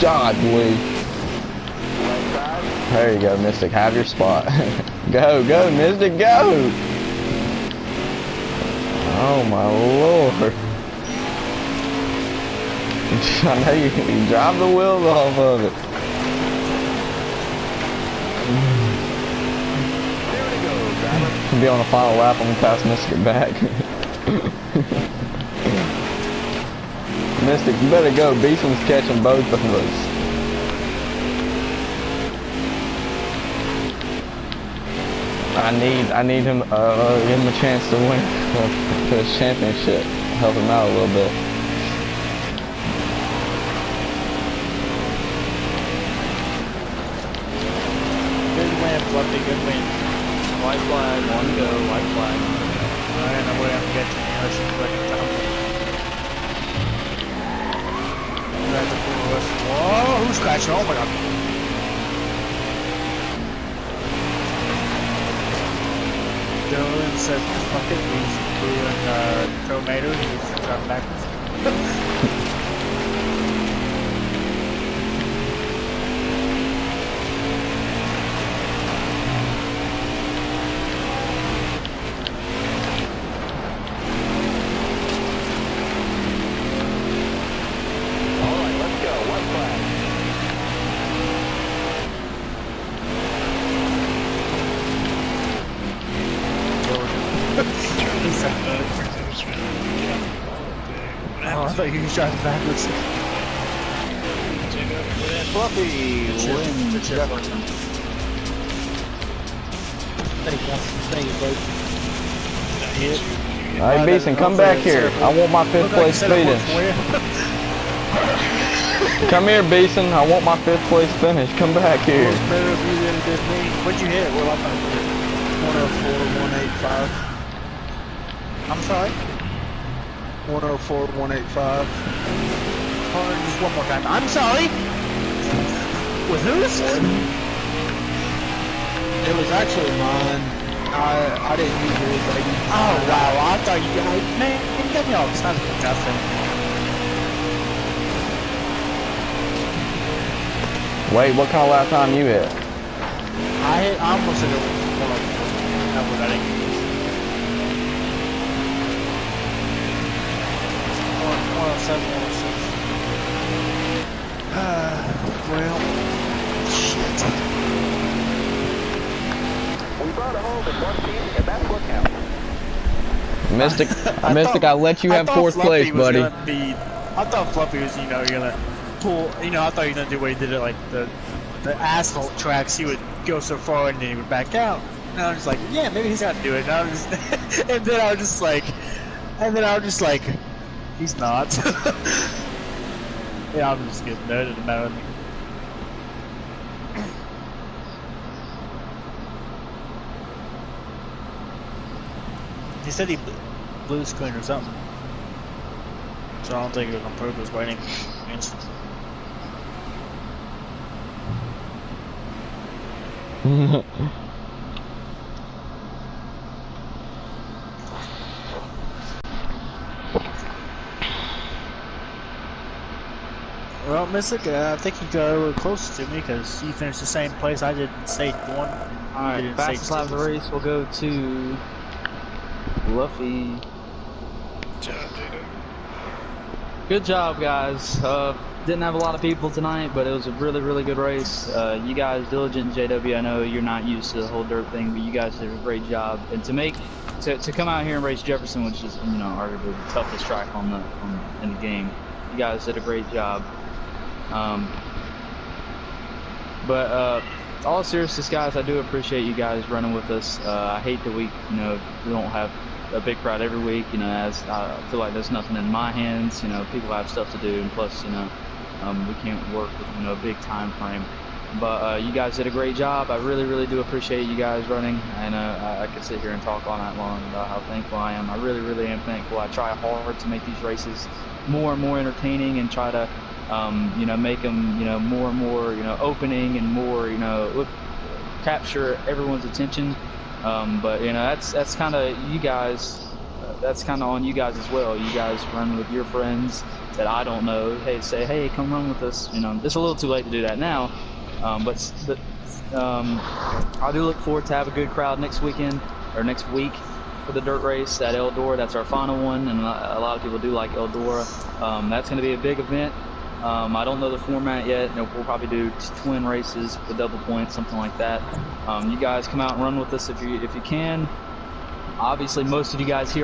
God, boy. There you go, Mystic. Have your spot. Go, Mystic, go! Oh my lord. I know you drive the wheels off of it. Be on the final lap, I'm gonna pass Mystic back. Mystic, you better go. Beeson's catching both of us. I need him, give him a chance to win to his championship. Help him out a little bit. Good win, Fluffy, good win. White flag, 1 to go, white flag. Alright, I'm way I'm catching you. That's the second time. Whoa, who's scratching? Oh my god. Dylan said, fuck it, he's doing tomatoes, he's driving backwards. Oh, I thought you were driving backwards. Fluffy wins Jefferson. Thank you, bud. Alright, Beeson, come back here. I want my 5th place finish. Come here, Beeson. I want my 5th place finish. Come back here. What'd you hit? Well, I thought you hit 104, 185. I'm sorry? 104, 185. Just one more time. I'm sorry? With whose? It was actually mine. I didn't use yours. Oh, wow. I thought you guys... Man, you got me all excited for Justin. Wait, what kind of lap time you hit? I almost hit it. That was I didn't use. 107, 106. Well, shit. We brought it home in 1 team, and that's what counts. Mystic, I let you have fourth place, buddy. I thought Fluffy was, gonna pull. I thought he was gonna do what he did at like the asphalt tracks. He would go so far and then he would back out. And I was just like, yeah, maybe he's got to do it. And then I was just like, he's not. Yeah, I'm just kidding. No, it didn't matter. He said he blue screen or something. So I don't think it was on purpose waiting. Well, Mystic, I think you got a little closer to me because you finished the same place I did in stage 1. Alright, fastest lap of the race will go to Luffy. Good job, guys. Didn't have a lot of people tonight, but it was a really, really good race. You guys, Diligent and JW, I know you're not used to the whole dirt thing, but you guys did a great job. And to come out here and race Jefferson, which is arguably the toughest track in the game, you guys did a great job. But all seriousness, guys, I do appreciate you guys running with us. I hate that we don't have a big crowd every week, as I feel like there's nothing in my hands. People have stuff to do, and plus, we can't work with a big time frame. But you guys did a great job. I really, really do appreciate you guys running. And I could sit here and talk all night long about how thankful I am. I really, really am thankful. I try hard to make these races more and more entertaining and try to make them more and more opening and more capture everyone's attention. But that's kind of you guys. That's kind of on you guys as well. You guys run with your friends that I don't know. Hey, come run with us. It's a little too late to do that now. But I do look forward to have a good crowd next weekend or next week for the dirt race at Eldora. That's our final one, and a lot of people do like Eldora. That's going to be a big event. I don't know the format yet. We'll probably do twin races with double points, something like that. You guys come out and run with us if you can. Obviously, most of you guys here